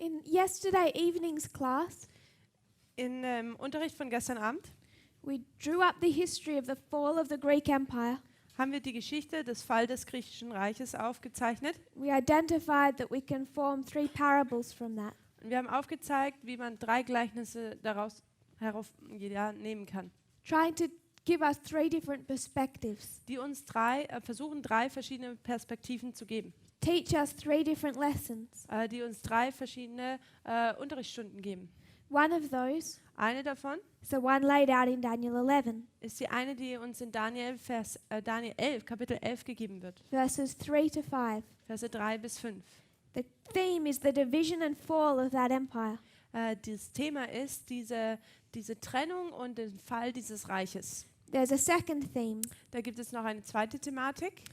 In yesterday evening's class, In Unterricht von gestern Abend we drew up the history of the fall of the Greek Empire. haben wir die Geschichte des Fall des griechischen Reiches aufgezeichnet. We identified that we can form 3 parables from that. Und wir haben aufgezeigt, wie man 3 Gleichnisse daraus nehmen kann, Trying to give us 3 different perspectives. die uns versuchen, 3 verschiedene Perspektiven zu geben, Teach us 3 different lessons. die uns 3 verschiedene Unterrichtsstunden geben. One of those Eine davon is the one laid out in Daniel 11, ist die eine, die uns in Daniel 11, Kapitel 11 gegeben wird, verses 3 to 5. Verse 3 bis 5. The theme is the division and fall of that empire. Das Thema ist diese Trennung und den Fall dieses Reiches. There's a second theme, Da gibt es noch eine zweite Thematik,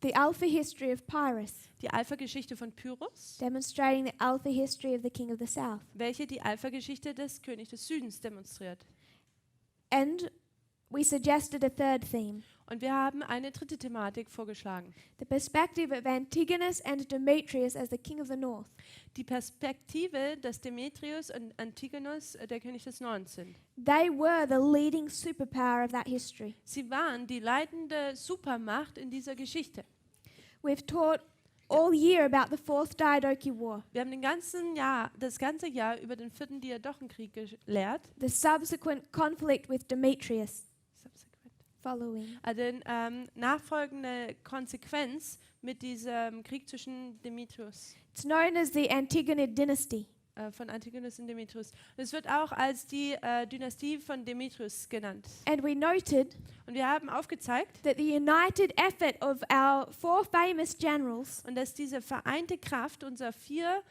the Alpha history of Pyrrhus, die Alpha-Geschichte von Pyrrhus, demonstrating the Alpha history of the king of the south. welche die Alpha-Geschichte des Königs des Südens demonstriert. And we suggested a third theme, Und wir haben eine dritte Thematik vorgeschlagen. the perspective of Antigonus and Demetrius as the king of the north. Die Perspektive, dass Demetrius und Antigonus der König des Nordens sind. They were the leading superpower of that history. Sie waren die leitende Supermacht in dieser Geschichte. We've taught all year about the fourth Diadochi War, Wir haben das ganze Jahr über den 4. Diadochenkrieg gelehrt. the subsequent conflict with Demetrius following. Also nachfolgende Konsequenz mit diesem Krieg zwischen Demetrius, It's known as the Antigonid dynasty. von Antigonus und Demetrius. Und es wird auch als die Dynastie von Demetrius genannt. And we noted Und wir haben aufgezeigt, that the united effort of our 4 famous generals, und dass diese vereinte Kraft unserer 4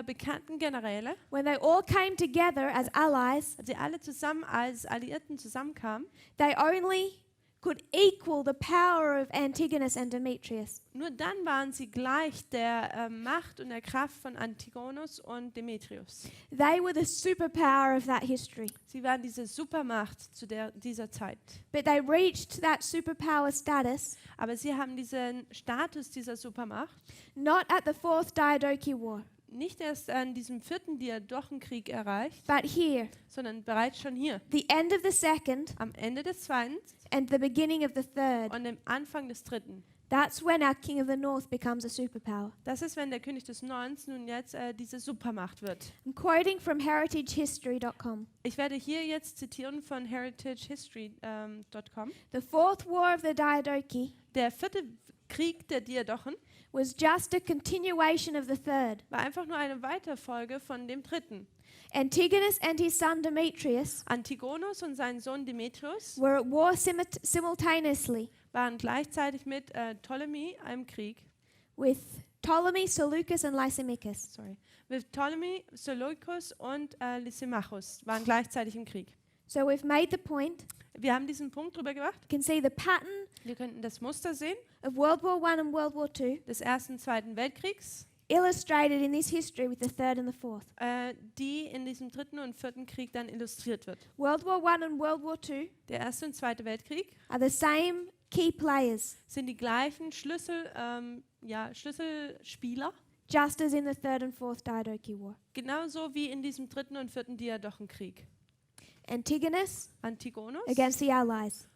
bekannten Generäle, when they all came together as allies, als sie alle zusammen als Alliierten zusammenkamen, they only could equal the power of Antigonus and Demetrius. nur dann waren sie gleich der Macht und der Kraft von Antigonus und Demetrius. They were the superpower of that history. Sie waren diese Supermacht zu dieser Zeit. But they reached that superpower status Aber sie haben diesen Status dieser Supermacht not at the fourth Diadochi War, nicht erst an diesem 4. Diadochenkrieg erreicht, but here, sondern bereits schon hier, the end of the second am Ende des 2. and the beginning of the third. und am Anfang des 3. That's when our king of the north becomes a superpower. Das ist, wenn der König des Nordens nun jetzt diese Supermacht wird. I'm quoting from heritagehistory.com. Ich werde hier jetzt zitieren von heritagehistory.com. The fourth war of the Diadochi Der 4. Krieg der Diadochen was just a continuation of the third. war einfach nur eine Weiterfolge von dem 3. Antigonus and his son Demetrius Antigonus und sein Sohn Demetrius were at war simultaneously waren gleichzeitig mit Ptolemy im Krieg. with Ptolemy, Seleucus and Lysimachus. Mit Ptolemy, Seleucus und Lysimachus waren gleichzeitig im Krieg. So we've made the point. Wir haben diesen Punkt drüber gemacht. You can see the pattern Wir könnten das Muster sehen of World War I and World War II des 1. und 2. Weltkriegs, illustrated in this history with the third and the fourth. die in diesem 3. und 4. Krieg dann illustriert wird. World War I and World War II Der 1. und 2. Weltkrieg are the same key players, sind die gleichen Schlüsselspieler, just as in the third and fourth Diadochi War. genauso wie in diesem 3. und 4. Diadochenkrieg. Antigonus Antigonus against the Allies.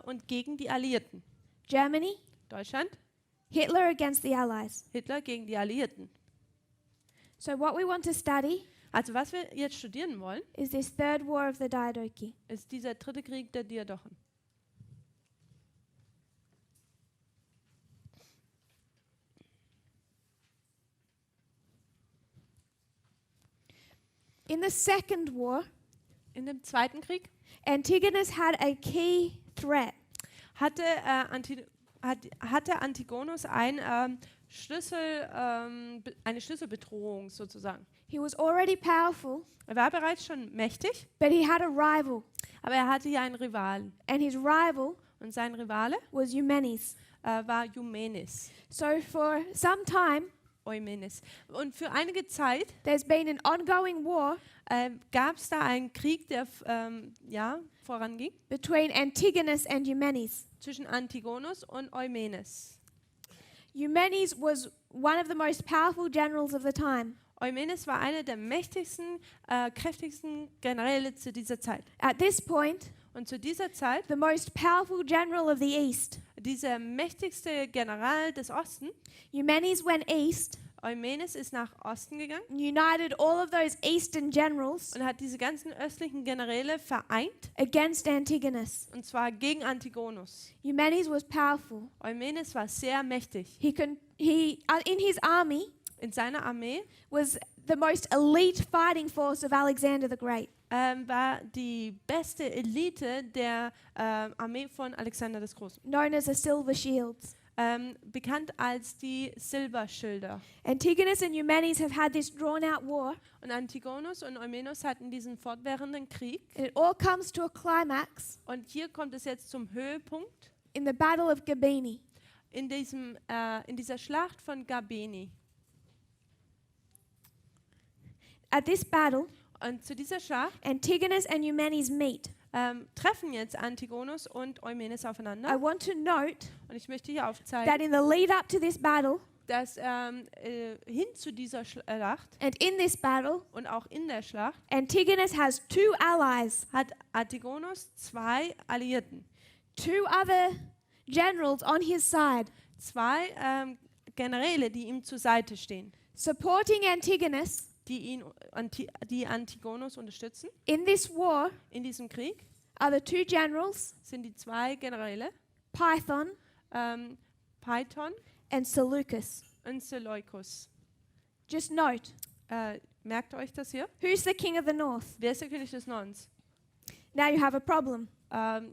und gegen die Alliierten. Germany, Deutschland, Hitler against the Allies. Hitler gegen die Alliierten. So what we want to study Also was wir jetzt studieren wollen, is this third war of the Diadochi. ist dieser 3. Krieg der Diadochen. In the second war, In dem 2. Krieg Antigonus had a key threat. hatte Antigonus eine Schlüsselbedrohung sozusagen. He was already powerful, Er war bereits schon mächtig, but he had a rival, aber er hatte ja einen Rivalen. and his rival Und sein Rivale was Eumenes. war Eumenes. So for some time, Eumenes. Und für einige Zeit there's been an ongoing war gab es da einen Krieg, der voranging, between Antigonus and Eumenes. zwischen Antigonus und Eumenes. Eumenes was one of the most powerful generals of the time. Eumenes war einer der mächtigsten, kräftigsten Generäle zu dieser Zeit. At this point, Und zu dieser Zeit, the most powerful general of the East, dieser mächtigste General des Osten, Eumenes, went east Eumenes, ist nach Osten gegangen and united all of those eastern generals und hat diese ganzen östlichen Generäle vereint, against Antigonus. und zwar gegen Antigonus. Eumenes was powerful. Eumenes war sehr mächtig. In his army In seiner Armee was the most elite fighting force of Alexander the Great. war die beste Elite der Armee von Alexander des Großen. Known as the Silver Shields. Bekannt als die Silberschilder. Antigonus and Eumenes have had this drawn-out war, Und Antigonus und Eumenes hatten diesen fortwährenden Krieg. and it all comes to a climax Und hier kommt es jetzt zum Höhepunkt in the Battle of Gabini. in dieser Schlacht von Gabeni. At this battle, Und zu dieser Schlacht Antigonus and Eumenes meet. treffen jetzt Antigonus und Eumenes I aufeinander. want to note Und ich möchte hier aufzeigen, that in the lead up to this battle dass hin zu dieser Schlacht and in this battle, und auch in der Schlacht Antigonus has two allies, hat Antigonus zwei Alliierten, two other generals on his side, zwei Generäle, die ihm zur Seite stehen, supporting Antigonus die Antigonus unterstützen. in this war. In diesem Krieg Are the two generals sind die zwei Generäle, Python Python and Seleucus. und Seleucus. Just note, Merkt euch das hier? who's the king of the north? Wer ist der König des Nordens? Now you have a problem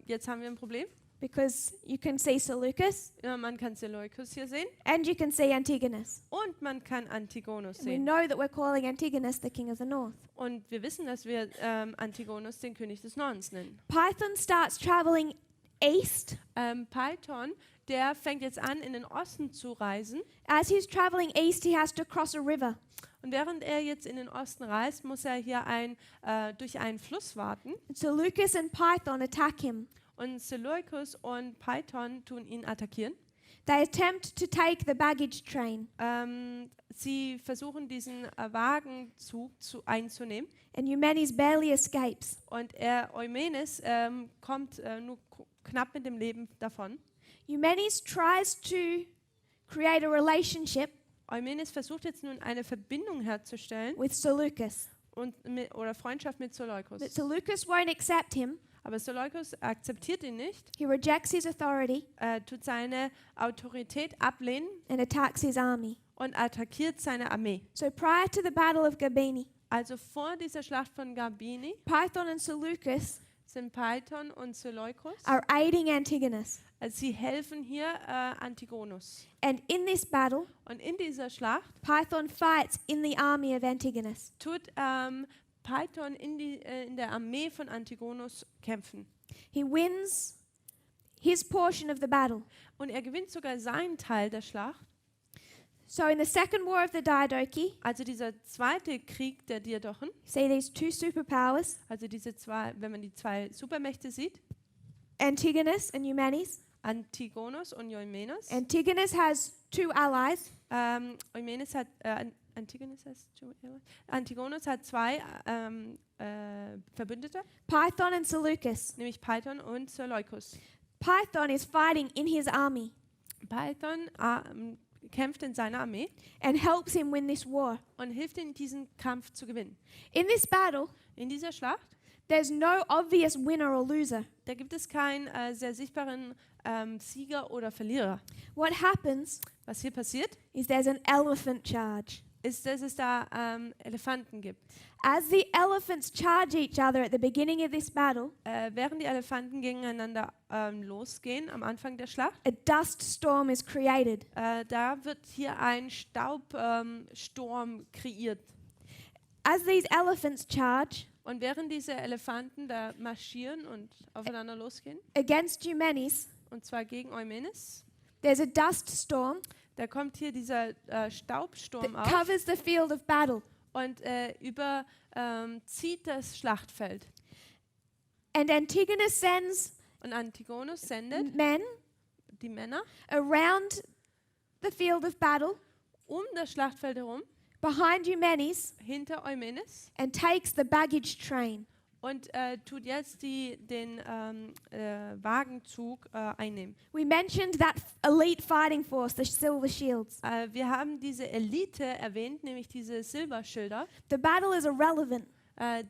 Jetzt haben wir ein Problem. because you can see Seleucus Ja, man kann Seleucus hier sehen and you can see Antigonus. und man kann Antigonus And we sehen. know that we're calling Antigonus the king of the north. Und wir wissen, dass wir Antigonus den König des Nordens nennen. Python starts traveling east. Python, der fängt jetzt an, in den Osten zu reisen. As he's traveling east, he has to cross a river. Und während er jetzt in den Osten reist, muss er hier durch einen Fluss warten. Seleucus and Python attack him. Und Seleucus und Python tun ihn attackieren. They attempt to take the baggage train, Sie versuchen, diesen Wagenzug einzunehmen. and Eumenes barely escapes. Und Eumenes kommt nur knapp mit dem Leben davon. Eumenes tries to create a relationship Eumenes versucht jetzt nun eine Verbindung herzustellen with Seleucus, oder Freundschaft mit Seleucus. but Seleucus won't accept him. Aber Seleucus akzeptiert ihn nicht, He rejects his authority tut seine Autorität ablehnen and attacks his army. und attackiert seine Armee. So prior to the Battle of Gabini, Also vor dieser Schlacht von Gabini Python and Seleucus sind Python und Seleucus. are aiding Antigonus. Also sie helfen hier Antigonus. And in this battle, Und in dieser Schlacht Python fights in the army of Antigonus. tut Python in der Armee von Antigonus kämpfen. He wins his portion of the battle. Und er gewinnt sogar seinen Teil der Schlacht. So in the second war of the Diadochi, Also dieser zweite Krieg der Diadochen, see these two superpowers, also diese zwei, wenn man die zwei Supermächte sieht, Antigonus and Eumenes. Antigonus und Eumenes. Antigonus has two allies, Eumenes hat Antigonus hat zwei Verbündete, Python and Seleucus. nämlich Python und Seleucus. Python is fighting in his army Python kämpft in seiner Armee and helps him win this war. und hilft ihm, diesen Kampf zu gewinnen. In this battle, In dieser Schlacht, there's no obvious winner or loser. da gibt es keinen sehr sichtbaren Sieger oder Verlierer. What happens Was hier passiert, is there's an elephant charge. ist, dass es da Elefanten gibt. As the elephants charge each other at the beginning of this battle, Während die Elefanten gegeneinander losgehen am Anfang der Schlacht, a dust storm is created. da wird hier ein Staubsturm kreiert. As these elephants charge Und während diese Elefanten da marschieren und aufeinander losgehen, against Eumenes, und zwar gegen Eumenes, there's a dust storm da kommt hier dieser Staubsturm that auf covers the field of battle. und überzieht das Schlachtfeld. And Antigonus sends Und Antigonus sendet men die Männer around the field of battle um das Schlachtfeld herum behind Eumenes hinter Eumenes and takes the baggage train. und tut jetzt den Wagenzug einnehmen. We mentioned that elite fighting force, the Silver Shields. Wir haben diese Elite erwähnt, nämlich diese Silberschilder. The battle is irrelevant.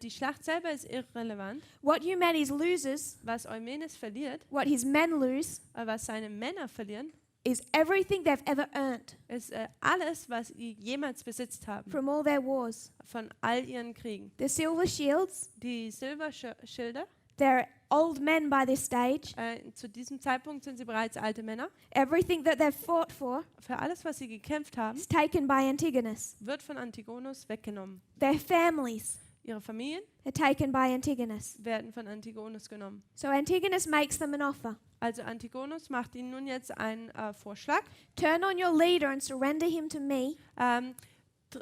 Die Schlacht selber ist irrelevant. What Eumenes loses, Was Eumenes verliert, what his men lose, was seine Männer verlieren, is everything they've ever earned ist alles, was sie jemals besitzt haben, from all their wars. von all ihren Kriegen. The Silver Shields, Die Silberschilder, they're old men by this stage. zu diesem Zeitpunkt sind sie bereits alte Männer. Everything that they've fought for Für alles, was sie gekämpft haben, is taken by Antigonus. wird von Antigonus weggenommen. Their families Ihre Familien are taken by Antigonus. werden von Antigonus genommen. So Antigonus makes them an offer. Also Antigonus macht ihnen nun jetzt einen Vorschlag. Turn on your leader and surrender him to me,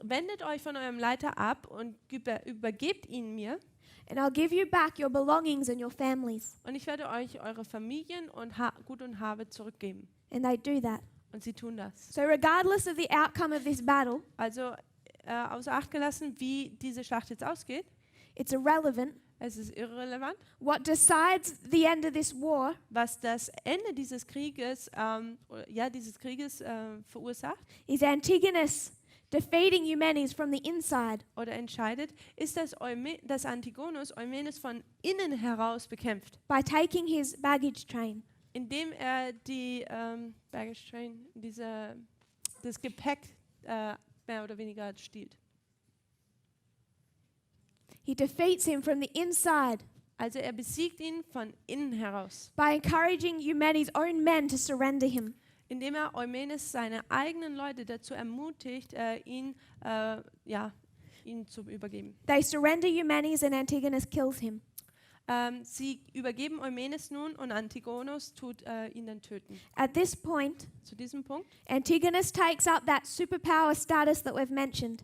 Wendet euch von eurem Leiter ab und übergebt ihn mir. and I'll give you back your belongings and your families. Und ich werde euch eure Familien und Gut und Habe zurückgeben. And they do that. Und sie tun das. So regardless of the outcome of this battle, Also außer Acht gelassen, wie diese Schlacht jetzt ausgeht, it's irrelevant. es ist irrelevant. What decides the end of this war Was das Ende dieses Krieges, verursacht is Antigonus defeating Eumenes from the inside. oder entscheidet, ist, dass Antigonus Eumenes von innen heraus bekämpft, By taking his baggage train. indem er die Baggage Train, das Gepäck mehr oder weniger stiehlt. He defeats him from the inside Also er besiegt ihn von innen heraus, by encouraging Eumenes' own men to surrender him. indem er Eumenes seine eigenen Leute dazu ermutigt, ihn zu übergeben. They surrender Eumenes and Antigonus kills him. Sie übergeben Eumenes nun und Antigonus tut ihn dann töten. At this point, Zu diesem Punkt Antigonus takes up that superpower status that we've mentioned.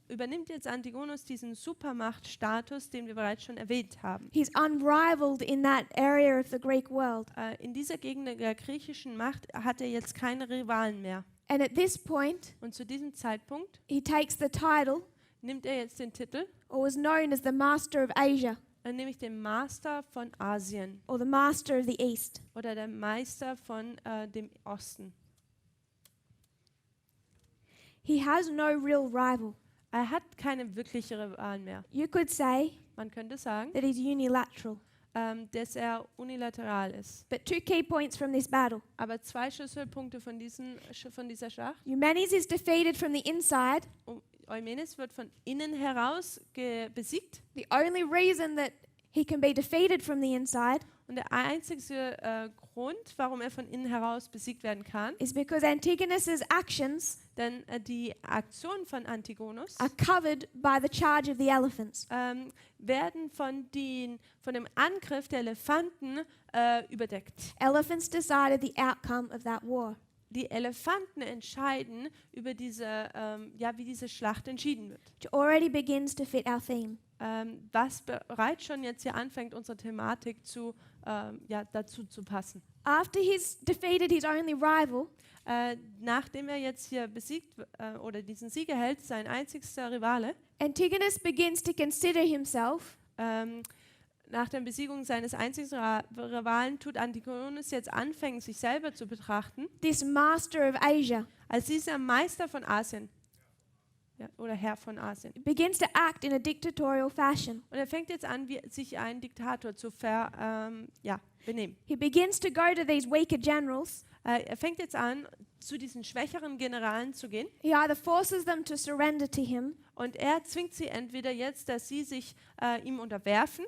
übernimmt jetzt Antigonus diesen Supermachtstatus, den wir bereits schon erwähnt haben. He's unrivaled in that area of the Greek world. In dieser Gegend der griechischen Macht hat er jetzt keine Rivalen mehr. And at this point, Und zu diesem Zeitpunkt he takes the title, nimmt er jetzt den Titel, or was known as the Master of Asia, nämlich den Master von Asien or the Master of the East. oder der Meister von dem Osten. He has no real rival. Er hat keine wirkliche Rivalen mehr. You could say Man könnte sagen, that he's unilateral. dass er unilateral ist. But two key points from this battle. Aber zwei Schlüsselpunkte von dieser Schlacht. Eumenes is defeated from the inside. Eumenes wird von innen heraus besiegt. The only reason that he can be defeated from the inside Und der einzige Grund, warum er von innen heraus besiegt werden kann, is because Antigonus's actions denn die Aktionen von Antigonus are covered by the charge of the elephants. werden von dem Angriff der Elefanten überdeckt. Elephants decided the outcome of that war. Die Elefanten entscheiden über wie diese Schlacht entschieden wird. Which already begins to fit our theme. Was bereits schon jetzt hier anfängt, unsere Thematik dazu zu passen. After he's defeated his only rival, Nachdem er jetzt hier besiegt oder diesen Sieg erhält, sein einzigster Rivale, Antigonus begins to consider himself nach der Besiegung seines einzigen Rivalen tut Antigonus jetzt anfangen, sich selber zu betrachten, this master of Asia. als dieser Meister von Asien oder Herr von Asien. He begins to act in a dictatorial fashion. Und er fängt jetzt an, sich ein Diktator zu benehmen. He begins to go to these weaker generals. Er fängt jetzt an, zu diesen schwächeren Generalen zu gehen. He either forces them to surrender to him, Und er zwingt sie entweder jetzt, dass sie sich ihm unterwerfen,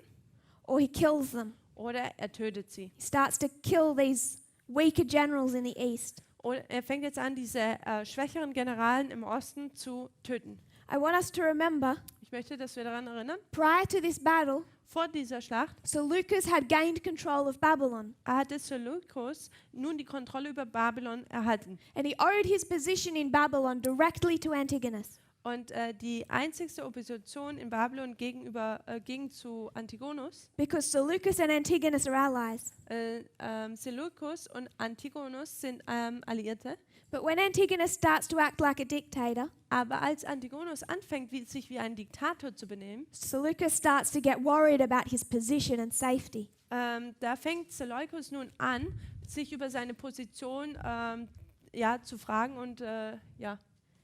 or he kills them. oder er tötet sie. He starts to kill these weaker generals in the east. Und er fängt jetzt an, diese schwächeren Generalen im Osten zu töten. I want us to remember, Ich möchte, dass wir daran erinnern, prior to this battle, vor dieser Schlacht Seleucus had gained control of Babylon, hatte Seleucus nun die Kontrolle über Babylon erhalten. and he owed his position in Babylon directly to Antigonus. Und die einzigste Opposition in Babylon gegen zu Antigonus, because Seleucus and Antigonus are allies. Seleukus und Antigonus sind Alliierte. But when Antigonus starts to act like a dictator, Aber als Antigonus anfängt, sich wie ein Diktator zu benehmen, Seleucus starts to get worried about his position and safety. da fängt Seleukus nun an, sich über seine Position zu fragen und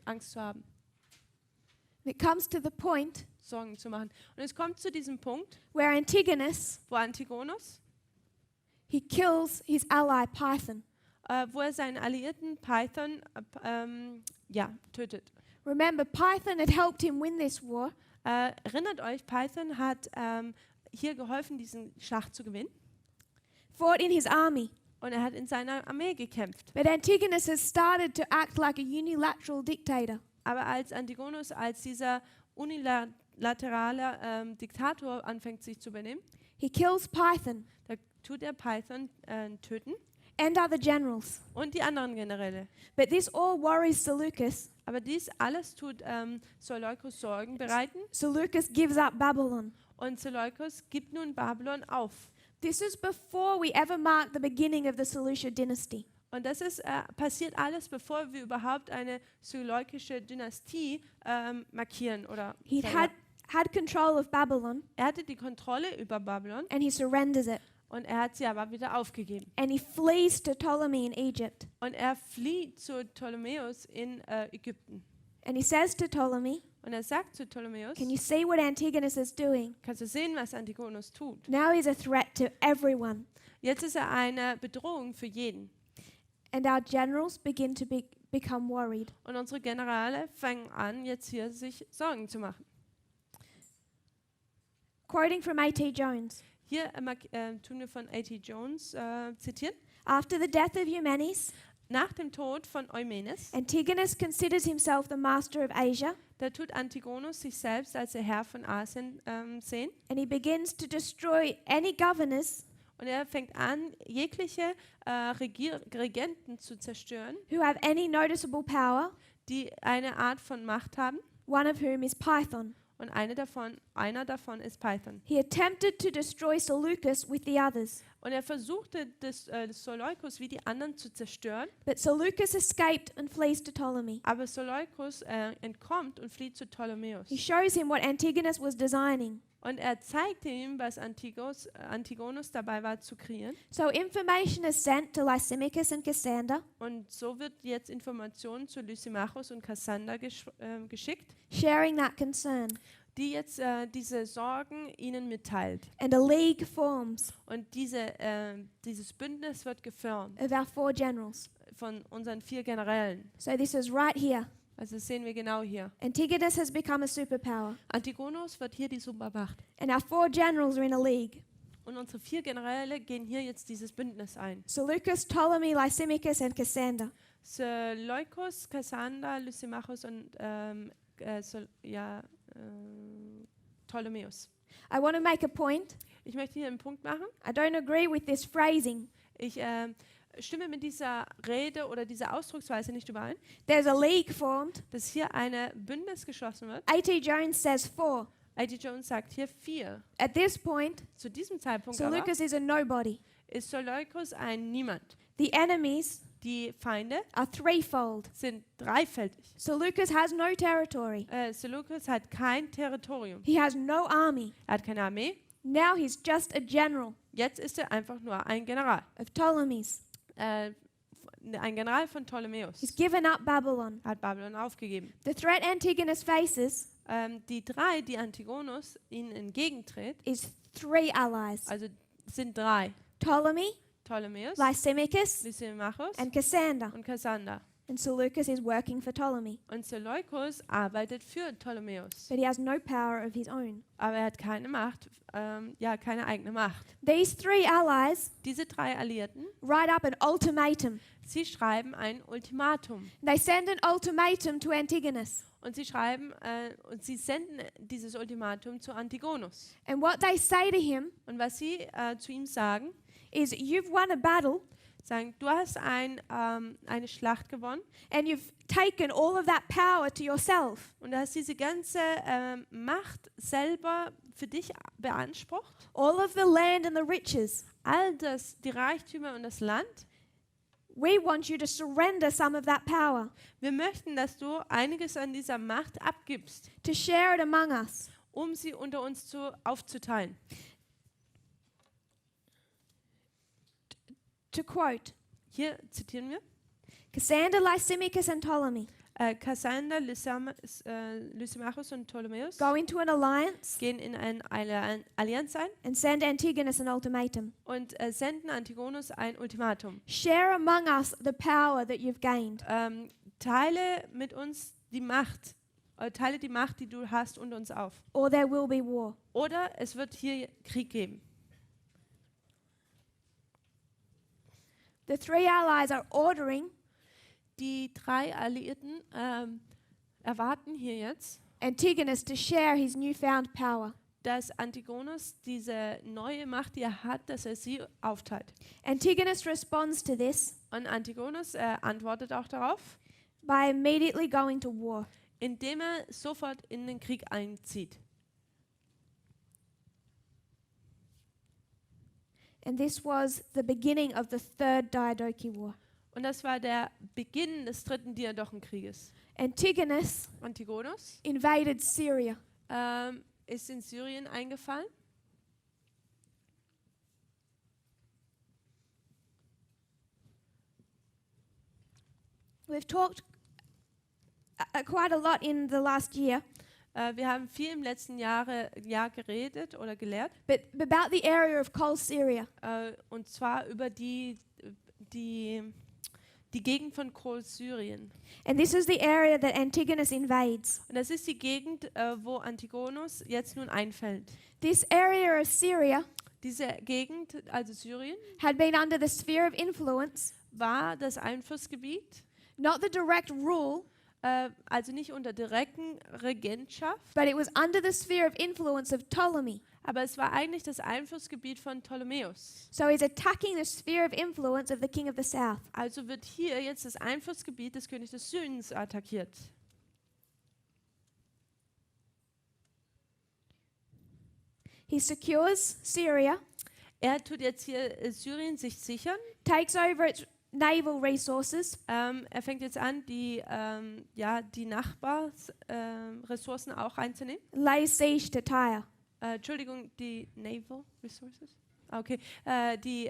Angst zu haben, It comes to the point Sorgen zu machen. Und es kommt zu diesem Punkt, where Antigonus, wo Antigonus, he kills his ally Python. wo er seinen Alliierten Python tötet. Remember, Python had helped him win this war, Erinnert euch, Python hat hier geholfen, diesen Schlacht zu gewinnen. fought in his army. Und er hat in seiner Armee gekämpft. But Antigonus has started to act like a unilateral dictator. Aber als Antigonus, als dieser unilaterale Diktator anfängt, sich zu benehmen, He kills Python da tut er Python töten and other generals. und die anderen Generäle. But this all worries Seleucus. Aber dies alles tut Seleukus Sorgen bereiten. Seleucus gives up Babylon. Und Seleukus gibt nun Babylon auf. This is before we ever mark the beginning of the Seleucid dynasty. Und das ist passiert alles, bevor wir überhaupt eine seleukische Dynastie markieren. He had control of Babylon Er hatte die Kontrolle über Babylon and he surrenders it. und er hat sie aber wieder aufgegeben. And he flees to Ptolemy in Egypt. Und er flieht zu Ptolemäus in Ägypten. And he says to Ptolemy, Und er sagt zu Ptolemäus, can you see what Antigonus is doing? kannst du sehen, was Antigonus tut? Now he's a threat to everyone. Jetzt ist er eine Bedrohung für jeden. And our generals begin to become worried. Und unsere Generäle fangen an, jetzt hier sich Sorgen zu machen. Quoting from A.T. Jones. Hier tun wir von A.T. Jones zitieren. After the death of Eumenes, Nach dem Tod von Eumenes, Antigonus considers himself the master of Asia, da tut Antigonus sich selbst als der Herr von Asien sehen. and he begins to destroy any governors Und er fängt an, jegliche Regenten zu zerstören, who have any noticeable power, die eine Art von Macht haben. one of whom is Python. Und einer davon ist Python. He attempted to destroy Seleucus with the others, Und er versuchte, das Seleukus wie die anderen zu zerstören. but Seleucus escaped and flees to Ptolemy. Aber Seleukus entkommt und flieht zu Ptolemäus. He shows him what Antigonus was designing. Und er zeigte ihm, was Antigonus dabei war zu kreieren. So information is sent to Lysimachus and Cassander, Und so wird jetzt Information zu Lysimachus und Kassander geschickt, sharing that concern. die jetzt diese Sorgen ihnen mitteilt. And a league forms Und dieses Bündnis wird geformt of our 4 generals. von unseren 4 Generälen. So this is right here. Also das sehen wir genau hier. Antigonus has become a superpower, Antigonus wird hier die Supermacht. and our 4 generals are in a league. Und unsere 4 Generäle gehen hier jetzt dieses Bündnis ein. Seleucus, Ptolemy, Lysimachus, and Cassander. Seleukus, Kassander, Lysimachus und Ptolemäus. I want to make a point. Ich möchte hier einen Punkt machen. I don't agree with this phrasing. Ich stimme mit dieser Rede oder dieser Ausdrucksweise nicht überein, There's a league formed. dass hier eine Bündnis geschlossen wird. A.T. Jones says 4. A.T. Jones sagt hier 4. At this point, Zu diesem Zeitpunkt aber Seleucus is a nobody. ist Seleukus ein Niemand. The enemies Die Feinde are threefold. sind dreifältig. Seleucus has no territory. Seleukus hat kein Territorium. He has no army. Er hat keine Armee. Now he's just a general Jetzt ist er einfach nur ein General. of Ptolemy's. Ein General von Ptolemäus. He's given up Babylon. Hat Babylon aufgegeben. The threat Antigonus faces Die 3, die Antigonus ihnen entgegentritt, is 3 allies. also sind 3. Ptolemy, Ptolemäus, Lysimachus, Lysimachus and Cassander. und Kassander. And Seleucus is working for Ptolemy. Und Seleukus arbeitet für Ptolemäus. But he has no power of his own. Aber er hat keine Macht, keine eigene Macht. These 3 allies Diese 3 Alliierten, write up an ultimatum. sie schreiben ein Ultimatum. They send an ultimatum to Antigonus. Und sie schreiben und sie senden dieses Ultimatum zu Antigonus. And what they say to him Und was sie zu ihm sagen, is, you've won a battle, sagen, du hast eine Schlacht gewonnen and you've taken all of that power to yourself. und du hast diese ganze Macht selber für dich beansprucht. All of the land and the riches. All das, die Reichtümer und das Land. We want you to surrender some of that power, Wir möchten, dass du einiges an dieser Macht abgibst, to share it among us. um sie unter uns aufzuteilen. To quote, Hier zitieren wir. Cassander, Lysimachus, and Ptolemy Kassander, Lysimachus und Ptolemäus go into an alliance gehen in eine Allianz ein and send Antigonus an ultimatum. und senden Antigonus ein Ultimatum. Share among us the power that you've gained. Teile mit uns die Macht, teile die Macht, die du hast, unter uns auf. Or there will be war. Oder es wird hier Krieg geben. The three allies are ordering Die 3 Alliierten erwarten hier jetzt, Antigonus to share his newfound power. dass Antigonus diese neue Macht, die er hat, dass er sie aufteilt. Antigonus responds to this Und Antigonus antwortet auch darauf, by immediately going to war. indem er sofort in den Krieg einzieht. And this was the beginning of the third Diadochi War. Und das war der Beginn des 3. Diadochenkrieges. Antigonus Antigonus invaded Syria. ist in Syrien eingefallen. We've talked quite a lot in the last year, Wir haben viel im letzten Jahr geredet oder gelehrt, but about the area of Kol Syria. und zwar über die Gegend von Syrien. And this is the area that Antigonus invades. Und das ist die Gegend, wo Antigonus jetzt nun einfällt. This area of Syria Diese Gegend, also Syrien, had been under the sphere of influence, war das Einflussgebiet, not the direct rule, also nicht unter direkten Regentschaft, but it was under the sphere of influence of Ptolemy. aber es war eigentlich das Einflussgebiet von Ptolemäus. So he's attacking the sphere of influence of the king of the south. Also wird hier jetzt das Einflussgebiet des Königs des Südens attackiert. He secures Syria, Er tut jetzt hier Syrien sich sichern. takes over its naval resources, Er fängt jetzt an, die Nachbarressourcen auch einzunehmen. lays siege to Tyre. Entschuldigung, die Naval Resources? Okay, die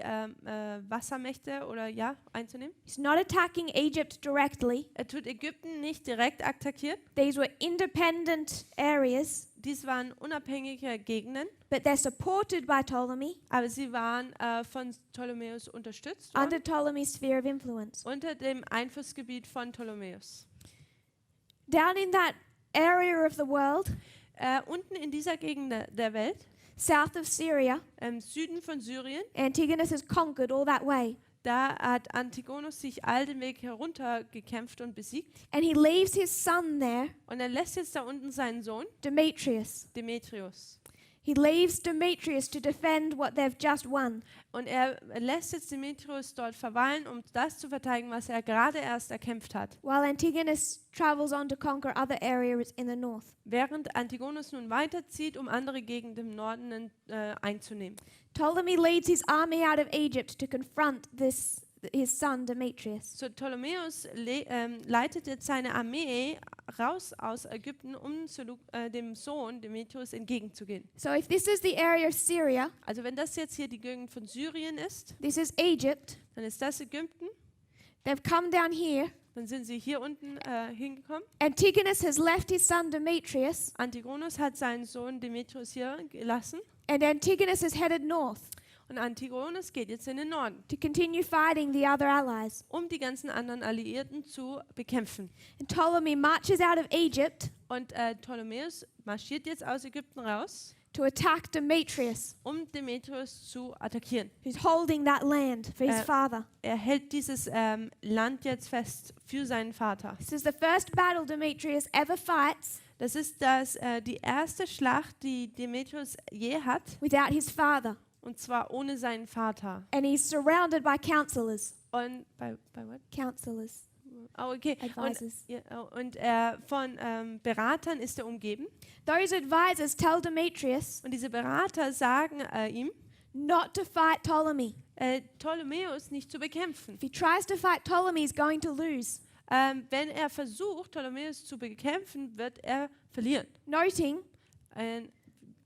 Wassermächte oder einzunehmen. He's not attacking Egypt directly. Er tut Ägypten nicht direkt attackieren. These were independent areas, Dies waren unabhängige Gegenden, but they're supported by Ptolemy aber sie waren von Ptolemäus unterstützt under worden, Ptolemy's sphere of influence. unter dem Einflussgebiet von Ptolemäus. Down in that area of the world, Unten in dieser Gegend der Welt, south of Syria, im Süden von Syrien, Antigonus has conquered all that way. da hat Antigonus sich all den Weg heruntergekämpft und besiegt. And he leaves his son there, Und er lässt jetzt da unten seinen Sohn, Demetrius. Demetrius. He leaves Demetrius to defend what they've just won. Und er lässt jetzt Demetrius dort verweilen, um das zu verteidigen, was er gerade erst erkämpft hat. While Antigonus travels on to conquer other areas in the north. Während Antigonus nun weiterzieht, um andere Gegenden im Norden einzunehmen. Ptolemy leads his army out of Egypt to confront his son Demetrius. So Ptolemäus leitet jetzt seine Armee raus aus Ägypten, um dem Sohn Demetrius entgegenzugehen. So if this is the area of Syria, Also wenn das jetzt hier die Gegend von Syrien ist, this is Egypt, dann ist das Ägypten, they've come down here. dann sind sie hier unten hingekommen. Antigonus has left his son Demetrius, Antigonus hat seinen Sohn Demetrius hier gelassen and Antigonus has headed north und Antigonus geht jetzt in den Norden, to continue fighting the other allies. um die ganzen anderen Alliierten zu bekämpfen. And Ptolemy marches out of Egypt Und Ptolemäus marschiert jetzt aus Ägypten raus, to attack Demetrius, um Demetrius zu attackieren. who's holding that land for his father. Er hält dieses Land jetzt fest für seinen Vater. This is the first battle Demetrius ever fights Das ist die erste Schlacht, die Demetrius je hat, without his father. und zwar ohne seinen Vater. And he's surrounded by counselors. Und bei what? Counselors, Oh, okay. advisors. Und von Beratern ist er umgeben. Those advisors tell Demetrius Und diese Berater sagen ihm, not to fight Ptolemy. Ptolemäus nicht zu bekämpfen. If he tries to fight Ptolemy, he's going to lose. Wenn er versucht, Ptolemäus zu bekämpfen, wird er verlieren. Noting,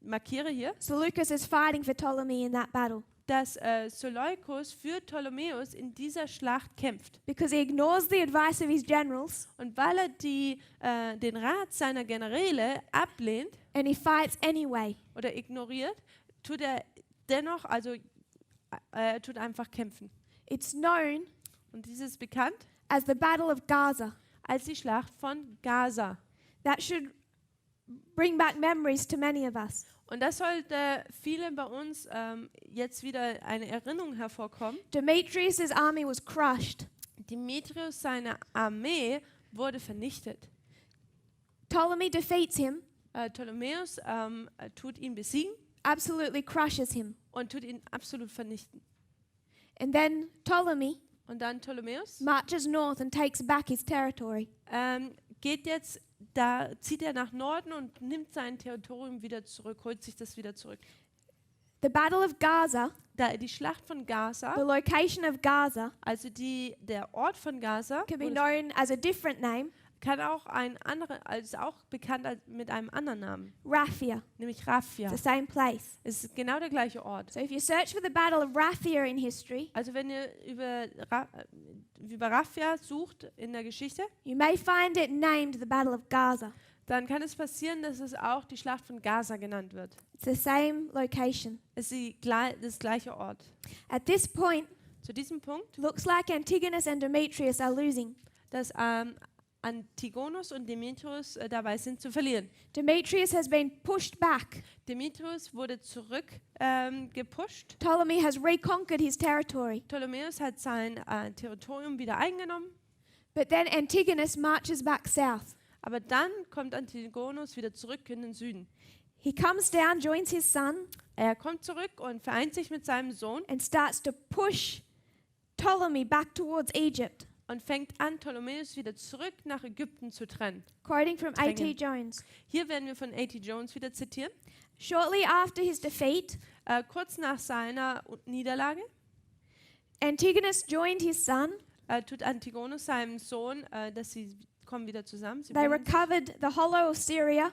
Markiere hier, Seleucus is fighting for Ptolemy in that battle dass Seleukos für Ptolemäus in dieser Schlacht kämpft. because he ignores the advice of his generals Und weil er den Rat seiner Generäle ablehnt and he fights anyway. oder ignoriert, tut er dennoch, er tut einfach kämpfen. It's known Und dies ist bekannt as the Battle of Gaza. als die Schlacht von Gaza. That should bring back memories to many of us. Und das sollte vielen bei uns jetzt wieder eine Erinnerung hervorkommen. Demetrius' army was crushed. Demetrius, seine Armee, wurde vernichtet. Ptolemy defeats him, Ptolemäus tut ihn besiegen absolutely crushes him. und tut ihn absolut vernichten. And then Ptolemy Und dann Ptolemäus marches north and takes back his territory. zieht er nach Norden und nimmt sein Territorium wieder zurück, holt sich das wieder zurück. The Battle of Gaza, Die Schlacht von Gaza, the location of Gaza, also der Ort von Gaza, can be wurde- known as a different name, kann auch ist auch bekannt mit einem anderen Namen, Raphia. nämlich Raphia. It's the same place. Es ist genau der gleiche Ort. So if you search for the Battle of Raphia in history, Also wenn ihr über Raphia sucht in der Geschichte, you may find it named the Battle of Gaza. dann kann es passieren, dass es auch die Schlacht von Gaza genannt wird. It's the same location. Es ist das gleiche Ort. At this point, Zu diesem Punkt, looks like Antigonus and Demetrius are losing. dass Antigonus und Demetrius dabei sind zu verlieren. Demetrius has been pushed back. Demetrius wurde zurück gepusht. Ptolemy has reconquered his territory. Ptolemäus hat sein Territorium wieder eingenommen. But then Antigonus marches back south. Aber dann kommt Antigonus wieder zurück in den Süden. He comes down, joins his son, Er kommt zurück und vereint sich mit seinem Sohn and starts to push Ptolemy back towards Egypt. und fängt an, Ptolemäus wieder zurück nach Ägypten zu trennen. Quoting from A.T. Drängen. Jones. Hier werden wir von A.T. Jones wieder zitieren. Shortly after his defeat, Kurz nach seiner Niederlage Antigonus joined his son. tut Antigonus seinem Sohn, dass sie kommen wieder zusammen. Sie, They wohnen- recovered the hollow of Syria,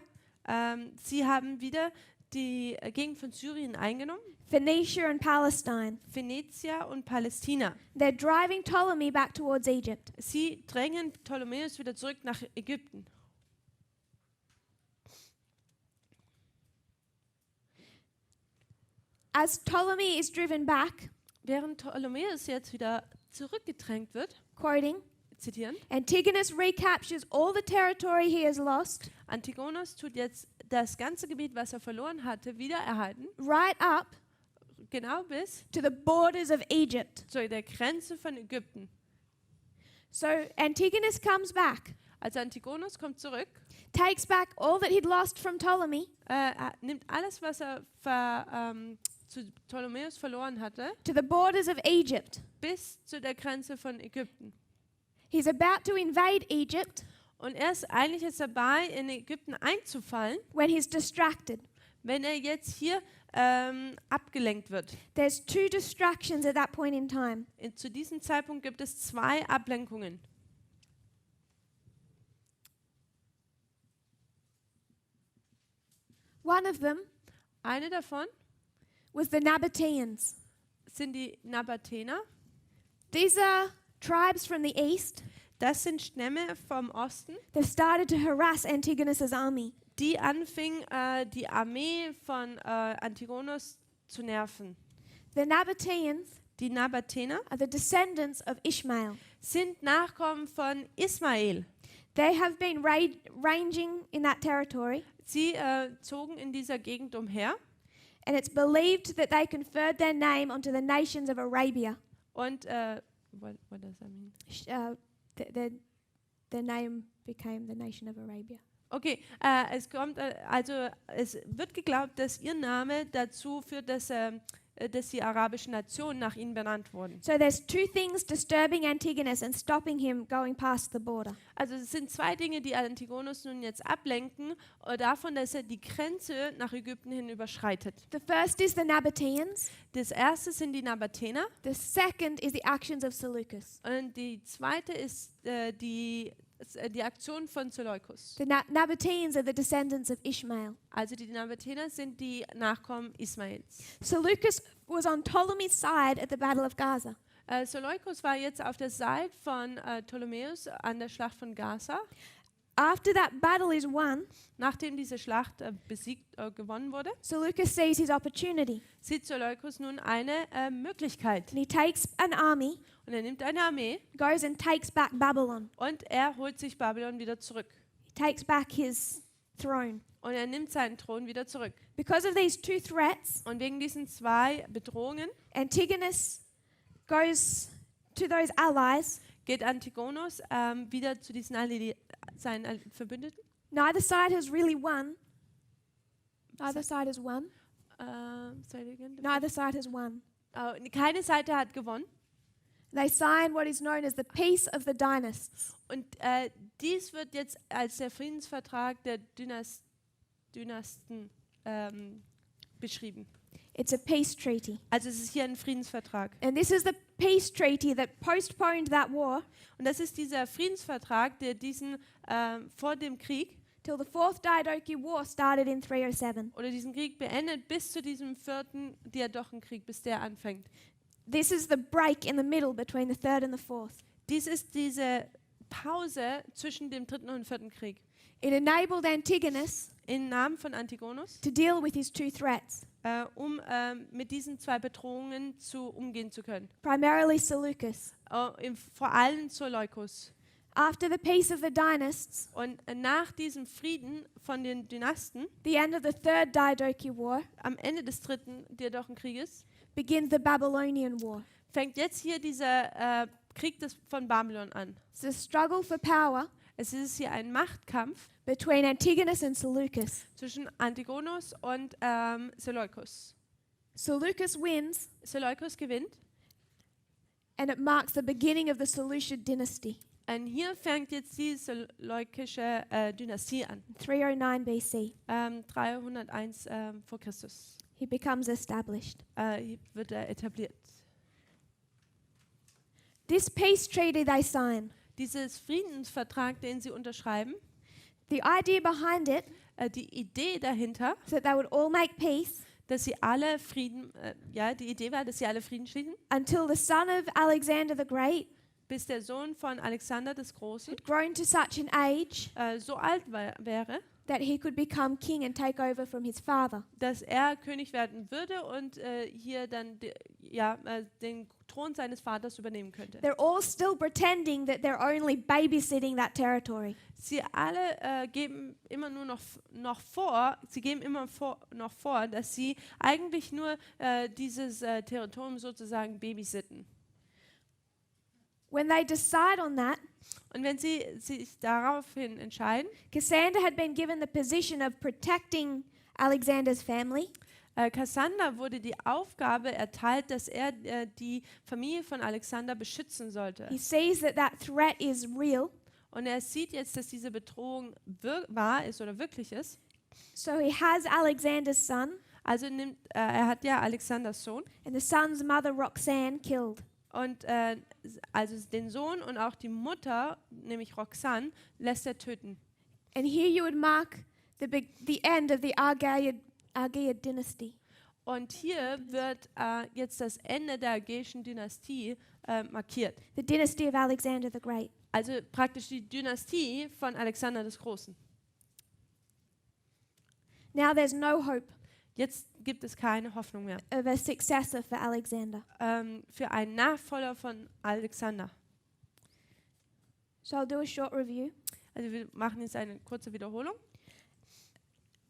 sie haben wieder die Gegend von Syrien eingenommen, Phoenicia and Palestine. Venezia und Palästina. They're driving Ptolemy back towards Egypt. Sie drängen Ptolemäus wieder zurück nach Ägypten. As Ptolemy is driven back, Während Ptolemäus jetzt wieder zurückgedrängt wird, quoting, zitieren, Antigonus recaptures all the territory he has lost, Antigonus tut jetzt das ganze Gebiet, was er verloren hatte, wiedererhalten, right up genau bis to the borders of Egypt. zu der Grenze von Ägypten. So Antigonus comes back, Also Antigonus kommt zurück, takes back all that he'd lost from Ptolemy nimmt alles, was er zu Ptolemäus verloren hatte, to the borders of Egypt. bis zu der Grenze von Ägypten. He's about to invade Egypt Und er ist eigentlich jetzt dabei, in Ägypten einzufallen, when he's distracted. wenn er jetzt hier abgelenkt wird. There's two distractions at that point in time. Zu diesem Zeitpunkt gibt es 2 Ablenkungen. One of them Eine davon was the Nabateans. sind die Nabatener. These are tribes from the east Das sind Stämme vom Osten, that started to harass Antigonus's army. die anfingen, die Armee von Antigonus zu nerven. The Nabateans Die Nabatener are the descendants of Ishmael. sind Nachkommen von Ismael. They have been ranging in that territory, Sie zogen in dieser Gegend umher and it's believed that they conferred their name onto the nations of Arabia. und what does that mean? Their name became the nation of Arabia. Okay, es wird geglaubt, dass ihr Name dazu führt, dass dass die arabischen Nationen nach ihnen benannt wurden. So there's two things disturbing Antigonus and stopping him going past the border. Also es sind zwei Dinge, die Antigonus nun jetzt ablenken davon, dass er die Grenze nach Ägypten hin überschreitet. The first is the Nabateans. Das erste sind die Nabatäner The second is the actions of Seleucus. und die zweite ist die Aktion von Seleucus. The Nabateans are the descendants of Ishmael. Also die Nabatäner sind die Nachkommen Ismaels. Seleucus was on Ptolemy's side at the Battle of Gaza. Seleucus war jetzt auf der Seite von Ptolemäus an der Schlacht von Gaza. After that battle is won, Nachdem diese Schlacht gewonnen wurde, Seleucus sees his opportunity. sieht Seleucus nun eine Möglichkeit. And he takes an army, Und er nimmt eine Armee goes and takes back Babylon. und er holt sich Babylon wieder zurück. He takes back his throne. Und er nimmt seinen Thron wieder zurück. Because of these two threats, Und wegen diesen zwei Bedrohungen Antigonus goes to those allies. geht Antigonus wieder zu diesen seinen Verbündeten. Neither side has really won. Neither side has won. Say it again. Neither side has won. Keine Seite hat gewonnen. They sign what is known as the Peace of the Dynasts. Und dies wird jetzt als der Friedensvertrag der Dynasten beschrieben. It's a peace treaty. Also es ist hier ein Friedensvertrag. And this is the peace treaty that postponed that war Und das ist dieser Friedensvertrag, der diesen vor dem Krieg till the Fourth Diadochi War started in 307. oder diesen Krieg beendet bis zu diesem vierten Diadochenkrieg, bis der anfängt. This is the break in the middle between the third and the fourth. Dies ist diese Pause zwischen dem dritten und vierten Krieg. It enabled Antigonus Im Namen von Antigonus, to deal with his two threats, um mit diesen zwei Bedrohungen umgehen zu können. primarily Seleucus. Vor allem Seleucus. After the peace of the dynasts, Und nach diesem Frieden von den Dynasten, the end of the third Diadochi War, am Ende des dritten Diadochenkrieges, begins the Babylonian War. fängt jetzt hier dieser Krieg von Babylon an. It's a struggle for power Es ist hier ein Machtkampf between Antigonus and Seleucus. zwischen Antigonus und Seleucus. Seleucus wins, Seleucus gewinnt and it marks the beginning of the Seleucid dynasty, und hier fängt jetzt die seleukische Dynastie an. 309 BC. 301 vor Christus He becomes established. wird er etabliert. This peace treaty they sign, Dieses Friedensvertrag, den sie unterschreiben, the idea behind it die Idee dahinter, is that they would all make peace dass sie alle Frieden, die Idee war, dass sie alle Frieden schließen, until the son of Alexander the Great bis der Sohn von Alexander des Großen had grown to such an age so alt wäre, that he could become king and take over from his father. dass er König werden würde und hier dann den Thron seines Vaters übernehmen könnte. They're all still pretending that they're only babysitting that territory. Sie alle geben immer nur noch vor, dass sie eigentlich nur dieses Territorium sozusagen babysitten. When they decide on that, Und wenn sie sich daraufhin entscheiden, Cassander had been given the position of protecting Alexander's family, Kassander wurde die Aufgabe erteilt, dass er die Familie von Alexander beschützen sollte. he sees that that threat is real, Und er sieht jetzt, dass diese Bedrohung wahr ist oder wirklich ist. so he has Alexander's son Also er hat ja Alexanders Sohn and the son's mother Roxanne killed. und also den Sohn und auch die Mutter, nämlich Roxanne, lässt er töten. And here you would mark the end of the Argead dynasty. Und hier wird jetzt das Ende der Argeischen Dynastie markiert. The dynasty of Alexander the Great. Also praktisch die Dynastie von Alexander des Großen. Now there's no hope Jetzt gibt es keine Hoffnung mehr of a successor for Alexander. für einen Nachfolger von Alexander. So I'll do a short review. Also wir machen jetzt eine kurze Wiederholung.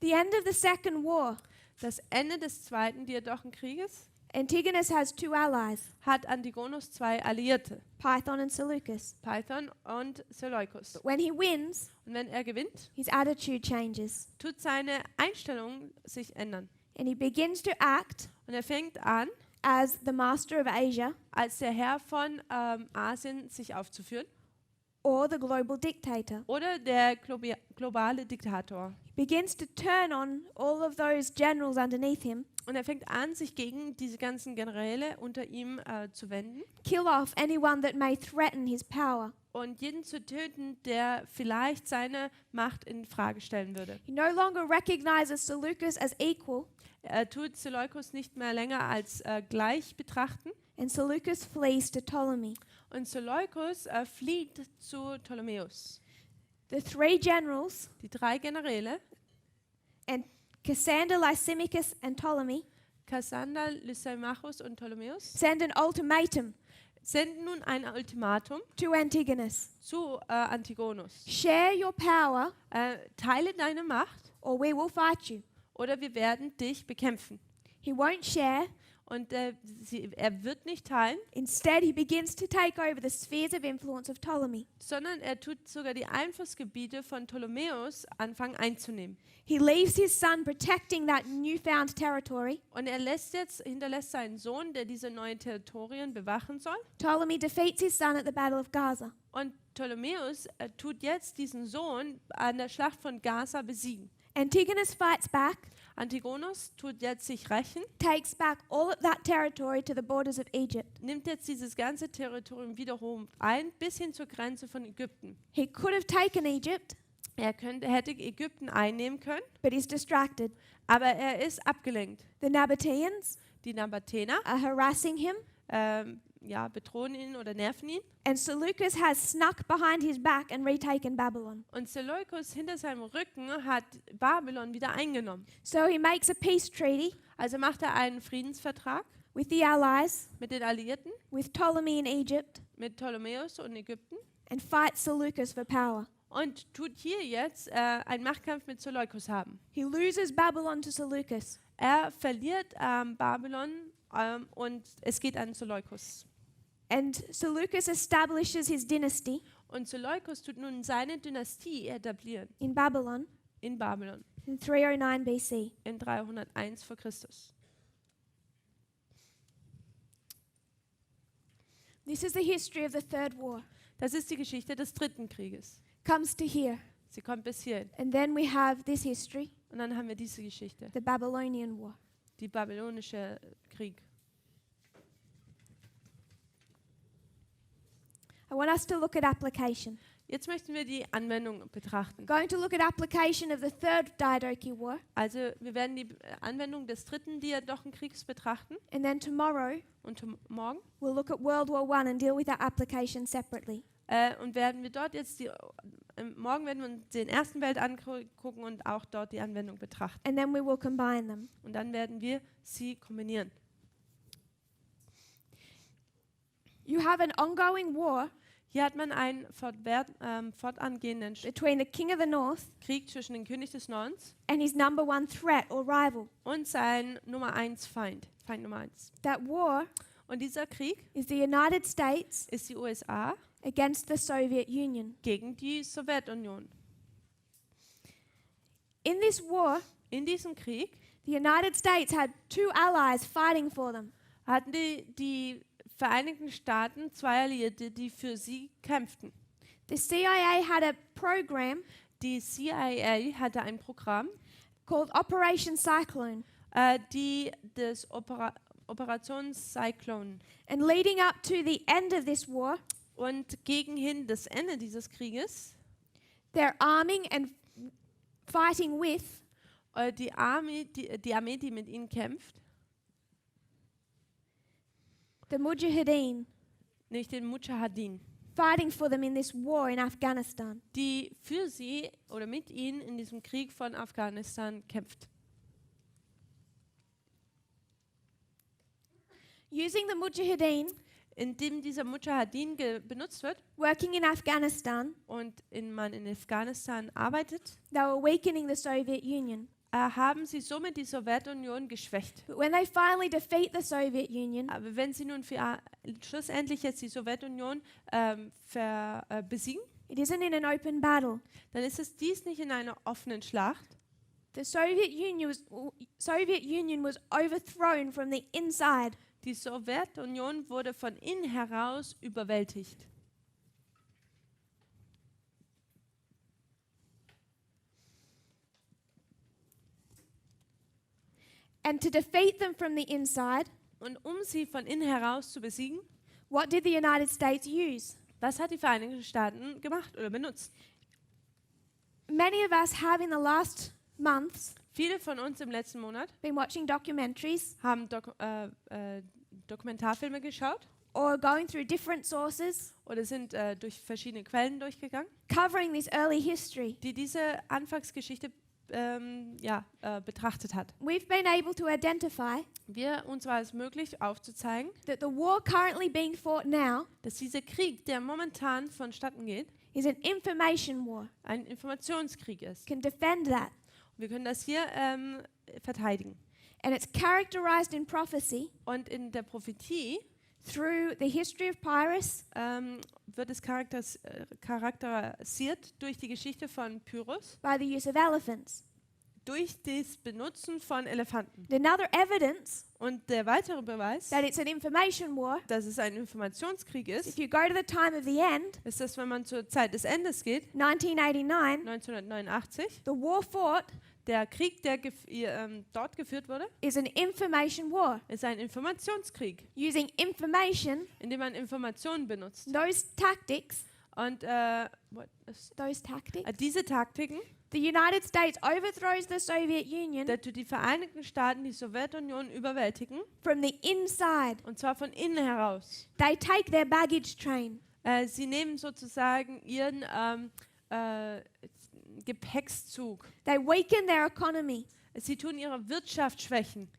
The end of the second war. Das Ende des zweiten Diadochenkrieges Antigonus has two allies, hat Antigonus zwei Alliierte, Python and Seleucus. Python und Seleucus. When he wins, Und wenn er gewinnt, his attitude changes. tut seine Einstellung sich ändern. and he begins to act Und er fängt an, as the master of Asia als der Herr von Asien sich aufzuführen or the global dictator. oder der globale Diktator. He begins to turn on all of those generals underneath him, Und er fängt an, sich gegen diese ganzen Generäle unter ihm zu wenden kill off anyone that may threaten his power. und jeden zu töten, der vielleicht seine Macht in Frage stellen würde. He no longer recognizes Seleucus as equal, Er tut Seleukus nicht mehr länger als gleich betrachten and Seleucus flees to Ptolemy. und Seleukus flieht zu Ptolemäus. The three generals, Die 3 Generäle, and Cassander, Lysimachus, and Ptolemy, Kassander, Lysimachus und Ptolemäus, send an ultimatum senden nun ein Ultimatum to Antigonus. zu Antigonus. Share your power Teile deine Macht or we will fight you. oder wir werden dich bekämpfen. He won't share. Und er wird nicht teilen, Instead, he begins to take over the spheres of influence of Ptolemy. sondern er tut sogar die Einflussgebiete von Ptolemäus anfangen einzunehmen. He leaves his son protecting that newfound territory. Und er hinterlässt seinen Sohn, der diese neuen Territorien bewachen soll. Ptolemy defeats his son at the Battle of Gaza. Und Ptolemäus tut jetzt diesen Sohn an der Schlacht von Gaza besiegen. Antigonus fights back, Antigonus tut jetzt sich rächen, takes back all of that territory to the borders of Egypt. nimmt jetzt dieses ganze Territorium wiederum ein, bis hin zur Grenze von Ägypten. He could have taken Egypt, Hätte Ägypten einnehmen können, but he's distracted. aber er ist abgelenkt. The Nabateans Die Nabatäner are harassing him, bedrohen ihn oder nerven ihn. and Seleucus has snuck behind his back and retaken Babylon. Und Seleukus hinter seinem Rücken hat Babylon wieder eingenommen. So he makes a peace treaty Also macht er einen Friedensvertrag with the allies, mit den Alliierten, with Ptolemy in Egypt, mit Ptolemäus und Ägypten and fights Seleucus for power. und tut hier jetzt einen Machtkampf mit Seleukus haben. He loses Babylon to Seleucus. Er verliert Babylon und es geht an Seleukus. And Seleucus establishes his dynasty Und Seleukus tut nun seine Dynastie etablieren in Babylon in Babylon in 309 BC. in 301 vor Christus. This is the history of the Third War. Das ist die Geschichte des 3. Krieges. Comes to here. Sie kommt bis hierhin. And then we have this history, Und dann haben wir diese Geschichte, the Babylonian War. die babylonische Krieg. I want us to look at application. Jetzt möchten wir die Anwendung betrachten. Going to look at application of the third Diadochi War, Also wir werden die Anwendung des 3. Diadochenkriegs betrachten and then tomorrow und morgen we'll look at World War I and deal with that application separately. und werden wir dort jetzt morgen werden wir uns den Ersten Welt angucken und auch dort die Anwendung betrachten. And then we will combine them. Und dann werden wir sie kombinieren. You have an ongoing war Hier hat man einen fortangehenden between the king of the north Krieg zwischen dem König des Nordens and his number one threat or rival. und sein Nummer 1 Feind Nummer 1. That war Und dieser Krieg is the United States ist die USA against the Soviet Union. gegen die Sowjetunion. In this war, In diesem Krieg the United States had two allies fighting for them. hatten die Vereinigten Staaten 2 Alliierte, die für sie kämpften. The CIA had a program Die CIA hatte ein Programm, called Operation Cyclone. das Operation Cyclone. And leading up to the end of this war, Und gegen das Ende dieses Krieges, they're arming and fighting with die Armee, die mit ihnen kämpft, the Mujahideen, nicht den Mujahideen, fighting for them in this war in Afghanistan. die für sie oder mit ihnen in diesem Krieg von Afghanistan kämpft. Using the Mujahideen, Indem dieser Mujahideen benutzt wird working in Afghanistan, und man in Afghanistan arbeitet, they were weakening the Soviet Union. haben sie somit die Sowjetunion geschwächt. But when they finally defeat the Soviet Union, Aber wenn sie nun schlussendlich jetzt die Sowjetunion besiegen, it isn't in an open battle. dann ist dies nicht in einer offenen Schlacht, The Soviet Union was overthrown from the inside. Die Sowjetunion wurde von innen heraus überwältigt. And to defeat them from the inside, Und um sie von innen heraus zu besiegen, what did the United States use? was hat die Vereinigten Staaten gemacht oder benutzt? Many of us have in the last months Viele von uns im letzten Monat been watching documentaries haben Dokumentarfilme geschaut or going through different sources oder sind durch verschiedene Quellen durchgegangen, covering this early history. die diese Anfangsgeschichte betrachtet hat. We've been able to identify Uns war es möglich aufzuzeigen, that the war currently being fought now dass dieser Krieg, der momentan vonstatten geht, is an information war. ein Informationskrieg ist. Can defend that. Wir können das hier verteidigen. And it's characterized in prophecy Und in der Prophetie through the history of Pyrrhus, wird es charakterisiert durch die Geschichte von Pyrrhus, by the use of elephants. durch das Benutzen von Elefanten. Another evidence Und der weitere Beweis, that it's an information war, dass es ein Informationskrieg if ist, you go to the time of the end, ist, dass wenn man zur Zeit des Endes geht, 1989, 1989, the war fought der Krieg, der dort geführt wurde, is an information war, ist ein Informationskrieg, using information, in dem man Informationen benutzt. those tactics, Und diese Taktiken, the United States overthrows the Soviet Union dass die Vereinigten Staaten die Sowjetunion überwältigen, from the inside. und zwar von innen heraus. They take their baggage train. Sie nehmen sozusagen ihren Gepäckszug. They weaken their economy. Sie tun ihre Wirtschaft schwächen.